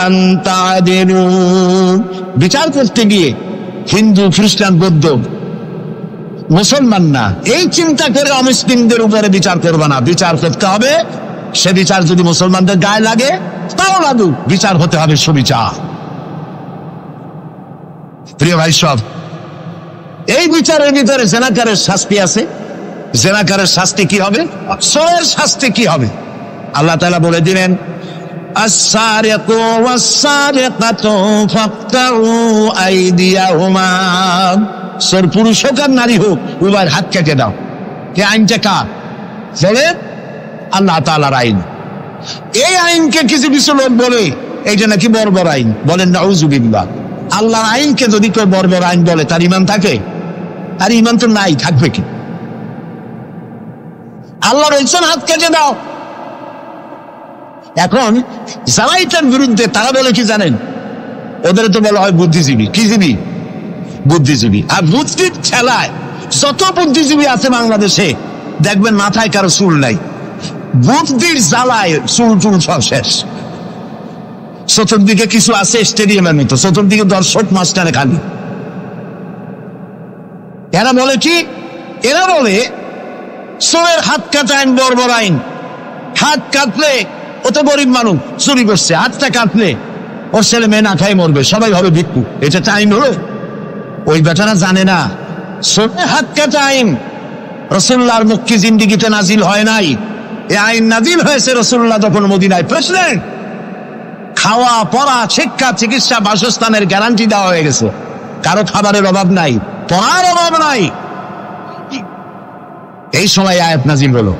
Speaker 1: আন তা'দিলু। বিচার করতে গিয়ে হিন্দু, খ্রিস্টান, বৌদ্ধ, মুসলমান না, এই চিন্তা করে অমুসলিমদের উপরে বিচার করবে না। বিচার করতে হবে, সে বিচার যদি মুসলমানদের গায়ে লাগে তাও লাগুক, বিচার হতে হবে সুবিচার। প্রিয় ভাই সব, এই বিচারের ভিতরে জেনাকারের শাস্তি আছে। জেনাকারের শাস্তি কি হবে? চোরের শাস্তি কি হবে? আল্লাহ তাআলা বলে দিলেন আস-সারিকু ওয়াস-সারিকাতু ফাকতাউ আইদিয়াহুমা। চোর পুরুষ হোক আর নারী হোক, উভয়ের হাত কেটে দাও। এই আইনটা কার? আল্লাহ তাআলার আইন। এই আইনকে কিছু কিছু লোক বলে এইটা নাকি বর্বর আইন, বলেন নাউযুবিল্লাহ। আল্লাহর আইনকে যদি কেউ বর্বর আইন বলে তার ঈমান থাকে? আর ঈমান তো নাই, থাকবে কি? আল্লাহ বলছেন হাত কেটে দাও। এখন যারা এটার বিরুদ্ধে তারা বলে কি জানেন? ওদের তো বলা হয় বুদ্ধিজীবী। কি জীবী? বুদ্ধিজীবী। আর বুদ্ধির ঠেলায় যত বুদ্ধিজীবী আছে বাংলাদেশে দেখবেন মাথায় কারো চুল নাই। বুদ্ধির জ্বালায় চুল টুল সব শেষ। চতুর্দিকে কিছু আছে স্টেডিয়ামের মতো, চতুর্দিকে দর্শক মাস্টারে খালি। এরা বলে কি? এরা বলে চোরের হাত কাটা আইন বর্বর আইন। হাত কাটলে ও তো গরিব মানুষ, চুরি করছে, হাতটা কাটলে ওর ছেলে মেয়ে না খাই মরবে, সবাই হবে ভিক্ষু। এটা আইন হলো? ওই বেটারা জানে না চোরের হাত কাটা আইন রাসূলুল্লাহর মক্কি জিন্দেগিতে নাজিল হয় নাই। এই আইন নাজিল হয়েছে রাসূলুল্লাহ যখন মদিনায় প্রেসিডেন্ট। খাওয়া, পড়া, শিক্ষা, চিকিৎসা, বাসস্থানের গ্যারান্টি দেওয়া হয়ে গেছে। কারো খাবারের অভাব নাই, পড়ার অভাব নাই। এই সময় আয়াত নাজিল হলো।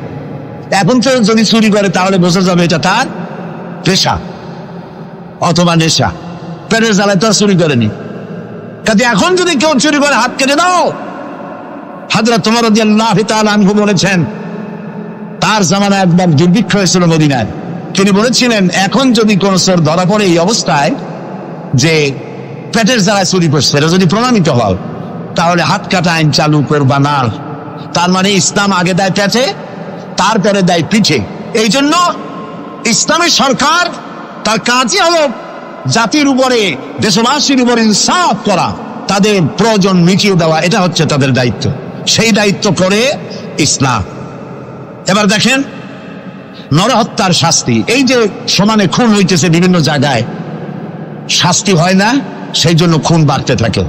Speaker 1: এখন তো যদি চুরি করে তাহলে বোঝা যাবে এটা তার পেশা অথবা নেশা। পেটের জ্বালায় তো চুরি করেনি। কাজে এখন যদি কেউ চুরি করে হাত কেটে দাও। হযরত ওমর রাদিয়াল্লাহু তাআলা আনহু বলেছেন তার জামানায় একবার দুর্ভিক্ষ হয়েছিল মদিনায়। তিনি বলেছিলেন এখন যদি কোন চোর ধরা পড়ে এই অবস্থায় যে পেটের জ্বালায় চুরি করছে, এটা যদি প্রমাণিত হয় তাহলে হাত কাটা আইন চালু করবা না। তার মানে ইসলাম আগে দেয় পেটে, তারপরে দেয় পিঠে। এই জন্য ইসলামী সরকার তার কাজই হলো জাতির উপরে, দেশবাসীর উপরে ইনসাফ করা, তাদের প্রয়োজন মিটিয়ে দেওয়া। এটা হচ্ছে তাদের দায়িত্ব। সেই দায়িত্ব করে ইসলাম। এবার দেখেন নরহত্যার শাস্তি। এই যে সমানে খুন হইতেছে বিভিন্ন জায়গায়, শাস্তি হয় না, সেই জন্য খুন বাড়তে থাকে।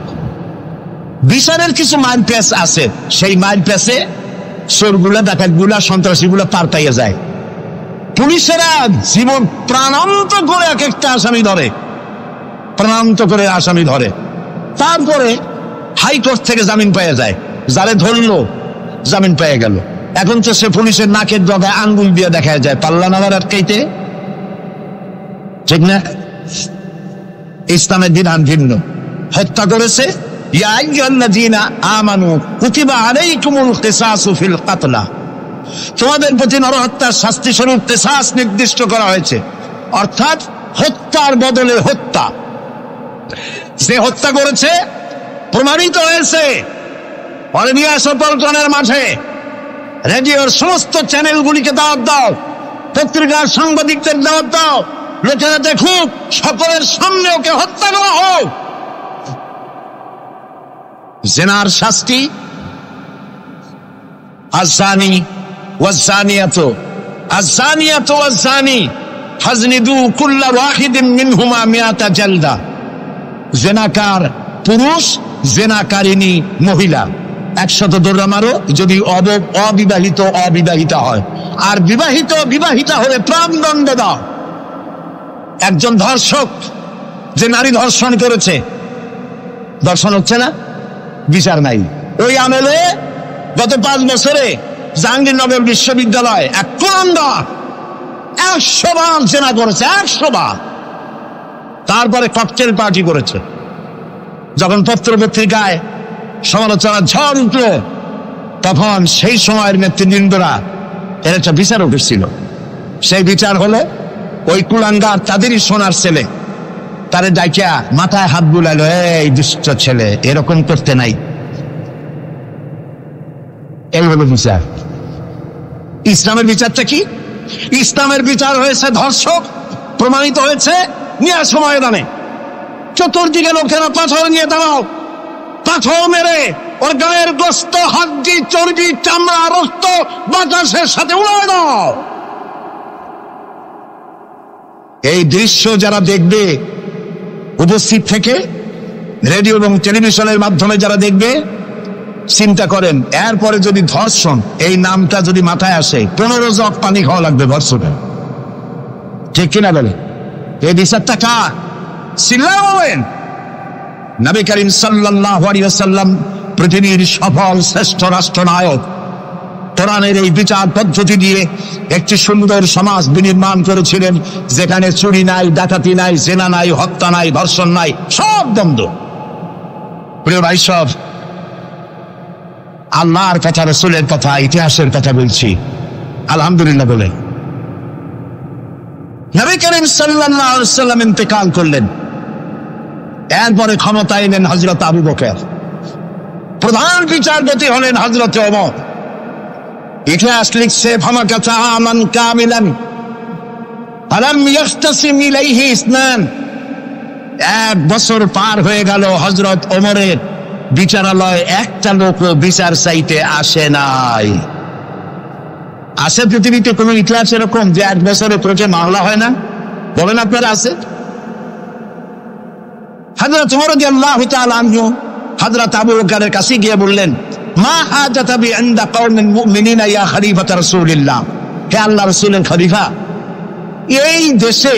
Speaker 1: বিচারের কিছু মাইল পেস আছে, সেই মাইল পেসে চোরগুলা, ডাকাতগুলা, সন্ত্রাসীগুলা পার পাইয়া যায়। পুলিশেরা জীবন প্রাণান্ত করে এক একটা আসামি ধরে, প্রাণান্ত করে আসামি ধরে, তারপরে হাইকোর্ট থেকে জামিন পেয়ে যায়। যারে ধরলো জামিন পেয়ে গেল। এখন তো সে পুলিশের নাকের ডগায় আঙ্গুল দিয়ে দেখা যায়, পাল্লা নামার আটকাইতে, ঠিক না? ইসলামের বিধান ভিন্ন। হত্যা করেছে, ইয়া আইয়ুহাল্লাযীনা আমানু কুতিবা আলাইকুমুল কিসাসু ফিল কাতলা, তোমাদের প্রতি নরহত্যার শাস্তি স্বরূপ কিসাস নির্দিষ্ট করা হয়েছে, অর্থাৎ হত্যার বদলে হত্যা। যে হত্যা করেছে প্রমাণিত হয়েছে, পরে নিয়ে আসো পল্টনের মাঠে, রেডিওর সমস্ত চ্যানেলগুলিকে দাওয়াত দাও, পত্রিকার সাংবাদিকদের দাওয়াত দাও, লোকেরা দেখুক, সকলের সামনে ওকে হত্যা করা হোক। জিনার শাস্তি আযানি ওয়াযানিয়াতু আযানিয়াতু ওয়াযানি ফাজনিদু কুল্লা ওয়াহিদিন মিনহুমা মিআতা জালদা। জিনাকার পুরুষ, জিনাকারিনী মহিলা 100 দৌড়া মারো, যদি অবিবাহিতা হয়, আর বিবাহিতা হলে প্রাণদণ্ড দাও। একজন ধর্ষক যে নারী ধর্ষণ করেছে, ধর্ষণ হচ্ছে না, বিচার নাই। ওই আমলে গত 5 বছরে জাহাঙ্গীরনগর বিশ্ববিদ্যালয় এক কোরআনদার 100 বার জেনা করেছে, 100 বার। তারপরে ককটেল পার্টি করেছে। যখন পত্র পত্রিকায় সমালোচনার ঝড় উঠল, তখন সেই সময়ের নেতৃবৃন্দরা এর একটা বিচার উঠেছিল। সেই বিচার হলো ওই কুলাঙ্গার তাদেরই সোনার ছেলে, তারে ডাইকা মাথায় হাত বুলাইলো, এই দুষ্ট ছেলে, এরকম করতে নাই। এই হলো বিচার। ইসলামের বিচারটা কি? ইসলামের বিচার হয়েছে ধর্ষক প্রমাণিত হয়েছে, নিয়ে আসো ময়দানে, চতুর্দিকে লোকেরা পাথর নিয়ে দাঁড়াও, পাথর মেরে ওর গায়ের গোস্ত, হাড্ডি, চর্বি, চামড়া, রক্ত বাতাসের সাথে উড়ায় দাও। এই দৃশ্য যারা দেখবে উপস্থিত থেকে, রেডিও এবং টেলিভিশনের মাধ্যমে যারা দেখবে, চিন্তা করেন এরপরে যদি ধর্ষণ এই নামটা যদি মাথায় আসে, 15 জগ পানি খাওয়া লাগবে ধর্ষণের, ঠিক কিনা বলে? এই বিচারটা কার? চিল্লাবেন। নবী করিম সাল্লাল্লাহু আলাইহি ওয়াসাল্লাম পৃথিবীর সফল শ্রেষ্ঠ রাষ্ট্রনায়ক, কোরআনের এই বিচার পদ্ধতি দিয়ে একটি সুন্দর সমাজ বিনির্মাণ করেছিলেন, যেখানে চুরি নাই, ডাকাতি নাই, জেনা নাই, হত্যা নাই, ধর্ষণ নাই, সব বন্ধ। প্রিয় ভাই, সব আল্লাহর কথা, রাসূলের কথা, ইতিহাসের কথা বলছি। আলহামদুলিল্লাহ বলে নবী করিম সাল্লাল্লাহু আলাইহি ওয়াসাল্লাম ইন্তেকাল করলেন। এরপরে ক্ষমতা এলেন হযরত আবু বকর, প্রধান বিচারপতি হলেন হযরত ওমর। ইতিহাস লিখছে, ফামাকাতা আমান কামিলান ফালাম ইয়াখতাসিম ইলাইহি ইসনান। 1 বছর পার হয়ে গেল, হযরত ওমরের বিচারালয় একটা লোক বিচার চাইতে আসে নাই। আছে পৃথিবীতে কোন ইতিহাস এরকম যে 1 বছরে প্রতি মামলা হয় না? বলেন আপনারা, আছে? হযরত ওমর রাদিয়াল্লাহু তাআলা আনহু হযরত আবু বকরের কাছে গিয়ে বললেন, মা হাজাতা বি ইনদা কওমিন মুমিনিনা ইয়া খলিফাত রাসূলিল্লাহ। হে আল্লাহর রাসূলের খলিফা, এই দেশে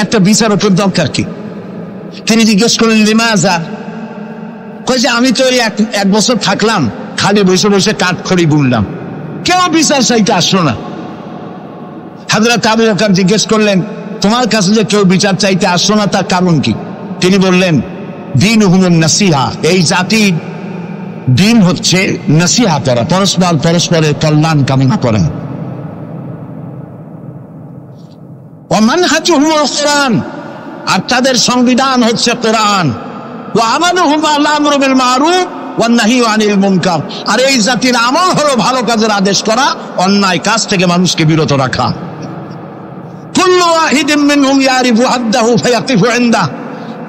Speaker 1: একটা বিচারকের দরকার কি? তিনি জিজ্ঞেস করলেন, লিমাযা? কই যে আমি তো এক বছর থাকলাম, খালি বসে বসে কাঠখড়ি বুনলাম, কেউ বিচার চাইতে আসলো না। হযরত আবু বকর জিজ্ঞেস করলেন, তোমার কাছে যে কেউ বিচার চাইতে আসলো না, তার কারণ কি? তিনি বললেন, দীনুহুমুন নাসিহা। এই জাতির দিন হচ্ছে নাসিহা করা, পরস্পরের কল্যাণ কামনা করা। ওয়া মানহাজুহুমুল কুরআন, আর তাদের সংবিধান হচ্ছে কোরআন। ওয়া আমালুহুম আল আমরু বিল মারুফ ওয়ান নাহয়ু আনিল মুনকার, আর এই জাতির আমল হলো ভালো কাজের আদেশ করা, অন্যায় কাজ থেকে মানুষকে বিরত রাখা। কুল্লু ওয়াহিদিন মিনহুম ইয়ারিফু হাদ্দাহু ফায়াকিফু ইনদাহু,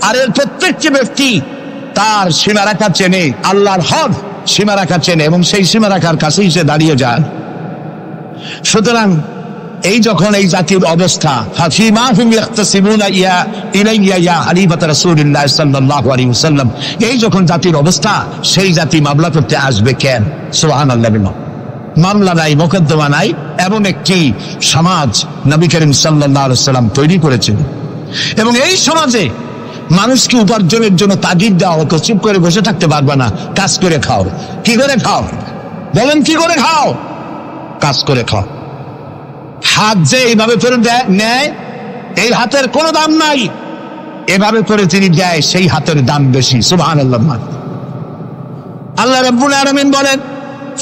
Speaker 1: আর এর প্রত্যেকটি ব্যক্তি তার সীমারেখা চেনে, আল্লাহর হদ সীমারেখা চেনে, এবং সেই সীমারেখার কাছেই সে দাঁড়িয়ে যায়। সুতরাং এই যখন এই জাতির অবস্থা, ফাফিমা হুম ইয়াখতাসিমুনা ইলাইয়া ইয়া খলিফাত রাসূলিল্লাহ সাল্লাল্লাহু আলাইহি ওয়াসাল্লাম, এই যখন জাতির অবস্থা, সেই জাতি মামলা করতে আসবে কেন? সুবহানাল্লাহ। মামলা নাই, মোকদ্দমা নাই, এমন একটি সমাজ নবী করিম সাল্লাল্লাহু আলাইহি ওয়াসাল্লাম তৈরি করেছেন। এবং এই সমাজে মানুষকে উপার্জনের জন্য তাগিদ দেওয়া হতো, চুপ করে বসে থাকতে পারবে না, কাজ করে খাও। কি করে খাও বলেন? কি করে খাও? কাজ করে খাও। হাত যে এইভাবে করে নেয়, এই হাতের কোনো দাম নাই, এভাবে করে তিনি দেয়, সেই হাতের দাম বেশি। সুবহানাল্লাহ। আল্লাহ রাব্বুল আলামিন বলেন,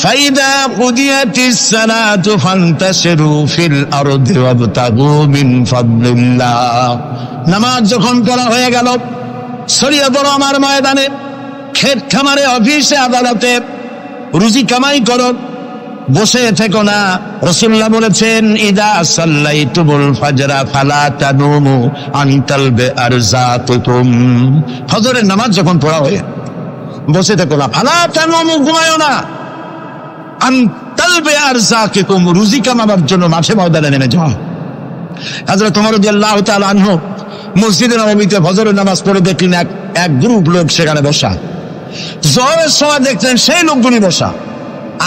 Speaker 1: ফাইদা কুদিয়াতিস সালাতু ফান্তাশিরু ফিল আরদি ওয়াবতাগু মিন ফাদলিল্লাহ। নামাজ যখন পড়া হয়ে গেল, ছড়িয়ে পড়ো আমার ময়দানে, ক্ষেত খামারে, অফিসে, আদালতে, রুজি কামাই করো, বসে থেকো না। রাসূলুল্লাহ বলেছেন, ইদা সাল্লাইতুমুল ফাজরা ফালা তানুমু আন তালবে আরযাতুকুম। ফজরের নামাজ যখন পড়া হয়ে বসে থেকো না, ফালা তানুমু, ঘুমায়ো না, আন তালবে আরযাতুকুম, রুজি কামাবার জন্য মাঠে ময়দানে নেমে যাও। হযরত ওমর রাদিয়াল্লাহু তাআলা আনহু মসজিদে নববীতে ফজরের নামাজ পড়ে দেখলেন এক গ্রুপ লোক সেখানে বসা। জোহরের সময় দেখলেন সেই লোকগুলি বসা,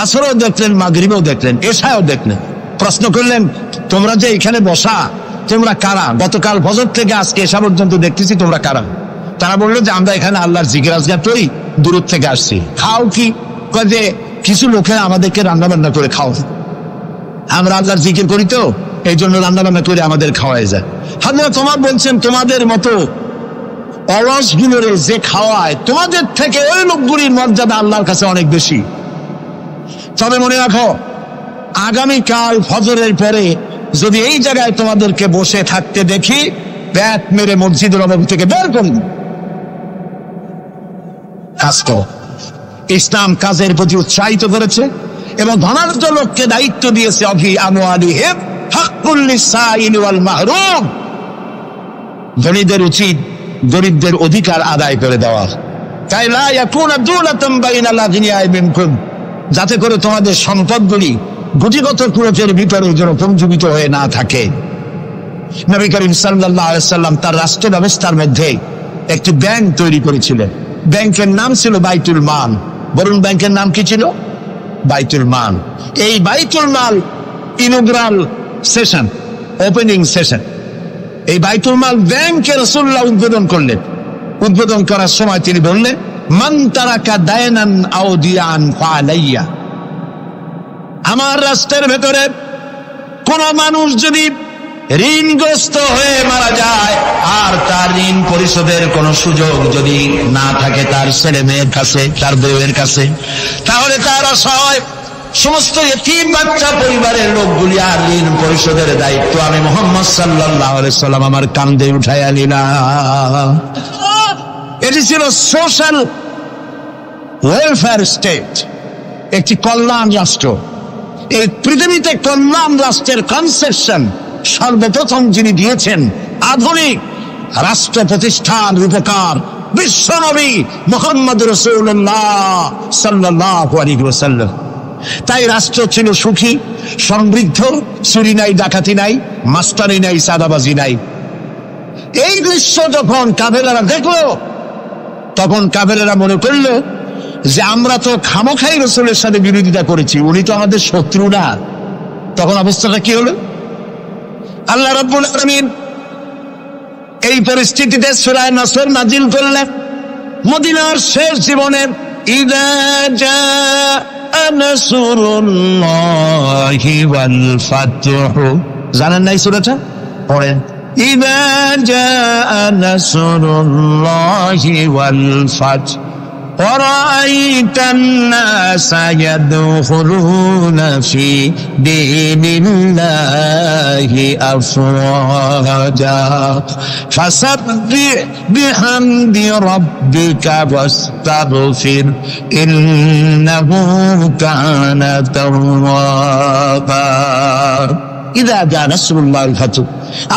Speaker 1: আসরও দেখলেন, মাগরিবেও দেখলেন, এশাও দেখলেন। প্রশ্ন করলেন, তোমরা যে এখানে বসা, তোমরা কারা? গতকাল ফজর থেকে আজকে এশা পর্যন্ত দেখতেছি, তোমরা কারা? তারা বললো যে আমরা এখানে আল্লাহর জিকির আজগার করি, দূর থেকে আসছি। খাও কি? যে কিছু লোকেরা আমাদেরকে রান্না বান্না করে খাও, আমরা আল্লাহর জিকির করি তো এই জন্য রান্না বান্না করে আমাদের খাওয়াই যায়। হাজরা তোমার বলছেন, তোমাদের মতো অলসগুলোরে যে খাওয়ায়, তোমাদের থেকে ওই লোকগুলির মর্যাদা আল্লাহর কাছে অনেক বেশি। তবে মনে রাখো, আগামীকাল ফজরের পরে যদি এই জায়গায় তোমাদেরকে বসে থাকতে দেখি, ব্যাট মেরে মসজিদের নববী থেকে বের করুন। কাজ করো। ইসলাম কাজের প্রতি উৎসাহিত করেছে এবং ধনাঢ্য লোককে দায়িত্ব দিয়েছে, অফি আমওয়ালিহিম হাক্কুল লিসাইল ওয়াল মাহরুম। ধনীদের উচিত গরিবদের অধিকার আদায় করে দেওয়া, তাই লা ইয়াকুনা দুলাতাম বাইনাল আগনিয়াই মিনকুম, যাতে করে তোমাদের সম্পদগুলি গুটিগত কুরতের ভিতরে যেন পঞ্জীবিত হয়ে না থাকে। নবী করিম সাল্লাল্লাহু আলাইহি ওয়াসাল্লাম তার রাষ্ট্র ব্যবস্থার মধ্যে একটি ব্যাংক তৈরি করেছিলেন। ব্যাংকের নাম ছিল বাইতুল মাল। বলুন, ব্যাংকের নাম কি ছিল? বাইতুল মাল। এই বাইতুল মাল ইনগ্রাল সেশন, ওপেনিং সেশন, এই বাইতুল মাল ব্যাংকে রাসূলুল্লাহ উদ্বোধন করলেন। উদ্বোধন করার সময় তিনি বললেন, মান তারাকা দায়নান আও দিয়ান ফালাইয়া। আমার রাষ্ট্রের ভেতরে কোন মানুষ যদি ঋণগ্রস্ত হয়ে মারা যায় আর তার ঋণ পরিশোধের কোন সুযোগ যদি না থাকে তার ছেলে মেয়ের কাছে, তার বউয়ের কাছে, তাহলে তার অসহায় সমস্ত ইতিম বাচ্চা পরিবারের লোকগুলি আর ঋণ পরিশোধের দায়িত্ব আমি মুহাম্মদ সাল্লাল্লাহু আলাইহি সাল্লাম আমার কাঁধে উঠাইয়া নিলাম। এটি ছিল সোশ্যাল ওয়েলফেয়ার স্টেট, একটি কল্যাণ রাষ্ট্র। এই পৃথিবীতে কল্যাণ রাষ্ট্রের কনসেপশন সর্বপ্রথম যিনি দিয়েছেন, আধুনিক রাষ্ট্র প্রতিষ্ঠান রূপকার বিশ্বনবী মুহাম্মদ রাসূলুল্লাহ সাল্লাল্লাহু আলাইহি ওয়াসাল্লাম। তাই রাষ্ট্র ছিল সুখী, সমৃদ্ধ, চুরি নাই, ডাকাতি নাই, মাস্তানি নাই, চাঁদাবাজি নাই। এই দৃশ্য যখন কাফেরেরা দেখলো, তখন কাফেরেরা মনে করলো যে আমরা তো খামোখাই রাসূলের সাথে বিরোধিতা করেছি, উনি তো আমাদের শত্রু না। তখন অবস্থাটা কি হলো? আল্লাহ রাব্বুল আলামিন এই পরিস্থিতিতে সূরা নাসর নাজিল করলেন। মদিনার শেষ জীবনের ইযা জাআ নাসরুল্লাহি ওয়াল ফাতহু, জানেন না এই সূরাটা? পড়েন, ইযা জাআ নাসরুল্লাহি ওয়াল ফাতহু وَرَأَيْتَ النَّاسَ يَدْخُلُونَ فِي دِينِ اللَّهِ أَفْوَاجًا فَسَبِّحْ بِحَمْدِ رَبِّكَ وَاسْتَغْفِرْ إِنَّهُ كَانَ تَوَّابًا। ইযা জাআ নাসরুল্লাহিল ফাতহু,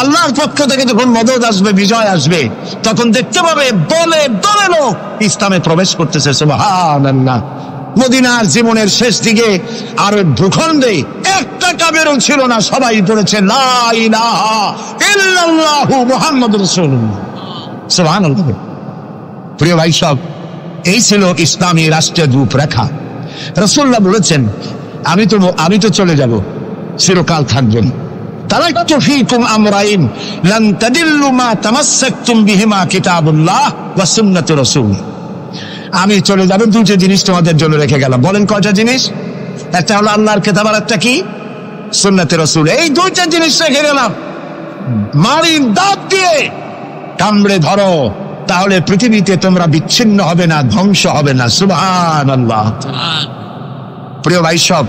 Speaker 1: আল্লাহর পক্ষ থেকে যখন মদদ আসবে, বিজয় আসবে, তখন দেখতে পাবে দলে দলে লোক ইসলামে প্রবেশ করতেছে। সুবহানাল্লাহ। মদিনার জীবনের শেষ দিকে আর ভূখণ্ডে একটা কাফেরও ছিল না, সবাই পড়েছে লা ইলাহা ইল্লাল্লাহু মুহাম্মাদুর রাসূলুল্লাহ। সুবহানাল্লাহ। প্রিয় ভাই সব, এই ছিল ইসলামী রাষ্ট্রের রূপরেখা। রাসূলুল্লাহ বলেছেন, আমি তো চলে যাব, চিরকাল থাকবেন। তারাকতু ফীকুম আমরাইন লান তাদিল্লু মা তামাসসাকতুম বিহিমা কিতাবুল্লাহ ওয়া সুন্নাতু রাসূল। আমি চলে যাব, দুটো জিনিস তোমাদের জন্য রেখে গেলাম। বলেন কয়টা জিনিস? একটা হলো আল্লাহর কিতাব, আর একটা কি? সুন্নাতে রাসূল। এই দুইটা জিনিস রেখে গেলাম। মারির দাঁত দিয়ে কামড়ে ধরো, তাহলে পৃথিবীতে তোমরা বিচ্ছিন্ন হবে না, ধ্বংস হবে না। সুবহানাল্লাহ। প্রিয় ভাই সব,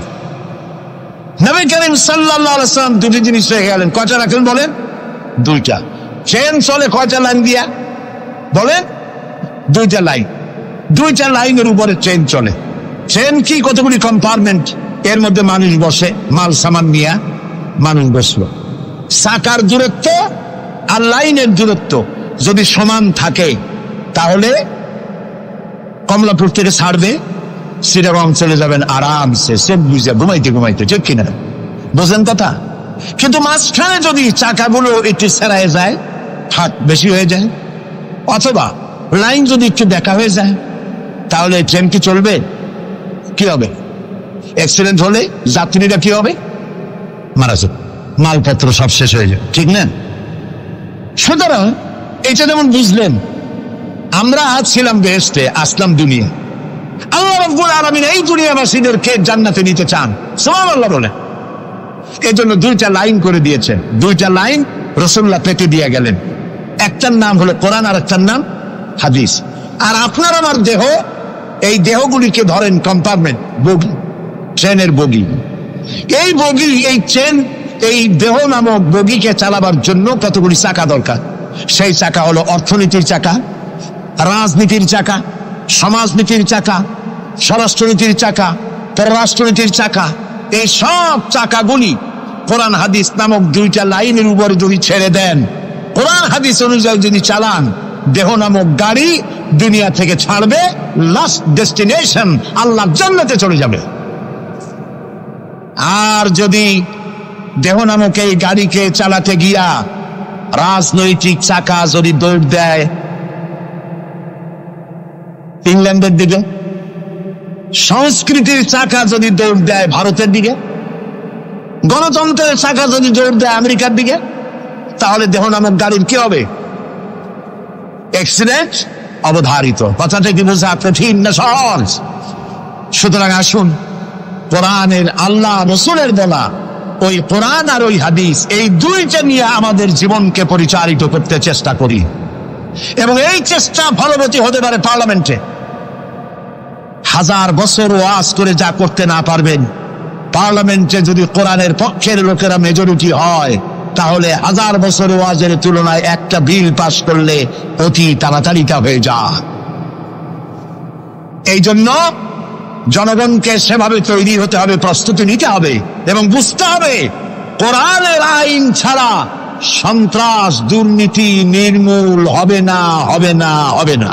Speaker 1: নবী করিম সাল্লাল্লাহু আলাইহি ওয়াসাল্লাম দুটি জিনিস রেখে গেলেন। কয়টা রাখলেন বলেন? দুইটা। চেন চলে কয়টা লাইন দিয়া বলেন? দুইটা লাইন। দুইটা লাইনের উপরে চেন চলে। চেন কি? কতগুলি কম্পার্টমেন্ট, এর মধ্যে মানুষ বসে, মাল সামান নিয়ে মানুষ বসলো। চাকার দূরত্ব আর লাইনের দূরত্ব যদি সমান থাকে, তাহলে কমলাপুর থেকে ছাড়বে, শ্রীরকম চলে যাবেন আরামসে, সব বুঝে ঘুমাইতে ঘুমাইতে, ঠিক কিনা? বোঝেন কথা? কিন্তু মাঝখানে যদি চাকাগুলো একটু সেরায় যায়, ফাঁক বেশি হয়ে যায়, অথবা লাইন যদি একটু দেখা হয়ে যায়, তাহলে ট্রেন কি চলবে? কি হবে? অ্যাক্সিডেন্ট হলে যাত্রীরা কি হবে? মারা যাবে, মালপত্র সব শেষ হয়ে যায়, ঠিক না? সুতরাং এটা যেমন বুঝলেন, আমরা আজ ছিলাম বেহেশতে, আসলাম দুনিয়া। আল্লাহ রাব্বুল আলামিন এই দুনিয়াবাসীদেরকে জান্নাতে নিতে চান, সুবহানাল্লাহ বলে। এই জন্য দুইটা লাইন করে দিয়েছেন। দুইটা লাইন রাসূলুল্লাহ পেতে দিয়ে গেলেন। একটার নাম হলো কোরআন, আর একটার নাম হাদিস। আর আপনার আমার দেহ, এই দেহগুলিকে ধরেন কম্পার্টমেন্ট, বগি, ট্রেনের বগি। এই বগি, এই ট্রেন, এই দেহ নামক বগিকে চালাবার জন্য কতগুলি চাকা দরকার। সেই চাকা হলো অর্থনীতির চাকা, রাজনীতির চাকা, সমাজনীতির চাকা, স্বরাষ্ট্রনীতির চাকা, পররাষ্ট্রনীতির চাকা। এই সব চাকাগুলি কোরআন হাদিস নামক দুইটা লাইনের উপরে যদি ছেড়ে দেন, কোরআন হাদিস অনুযায়ী যদি চালান, দেহ নামক গাড়ি দুনিয়া থেকে ছাড়বে, লাস্ট ডেস্টিনেশন আল্লাহর জান্নাতে চলে যাবে। আর যদি দেহ নামক এই গাড়িকে চালাতে গিয়া রাজনৈতিক চাকা যদি দৌড় দেয় ইংল্যান্ডের দিকে, সংস্কৃতির চাকা যদি দৌড় দেয় ভারতের দিকে, গণতন্ত্রের চাকা যদি দৌড় দেয় আমেরিকার দিকে, তাহলে দেহ নামক গাড়ির কি হবে? অ্যাক্সিডেন্ট অবধারিত। কথাটা কি বোঝা কঠিন না সহজ? সুতরাং আসুন, কোরআনের, আল্লাহ রসুলের বলা ওই কোরআন আর ওই হাদিস, এই দুইটা নিয়ে আমাদের জীবনকে পরিচালিত করতে চেষ্টা করি। এবং এই চেষ্টা ফলবতী হতে পারে পার্লামেন্টে। 1000 বছর ওয়াজ করে যা করতে না পারবেন, পার্লামেন্টে যদি কোরআনের পক্ষের লোকেরা মেজরিটি হয়, তাহলে 1000 বছর ওয়াজের তুলনায় একটা বিল পাস করলে অতি তাড়াতাড়ি তা হয়ে যায়। এই জন্য জনগণকে সেভাবে তৈরি হতে হবে, প্রস্তুতি নিতে হবে এবং বুঝতে হবে কোরআনের আইন ছাড়া সন্ত্রাস, দুর্নীতি নির্মূল হবে না, হবে না, হবে না।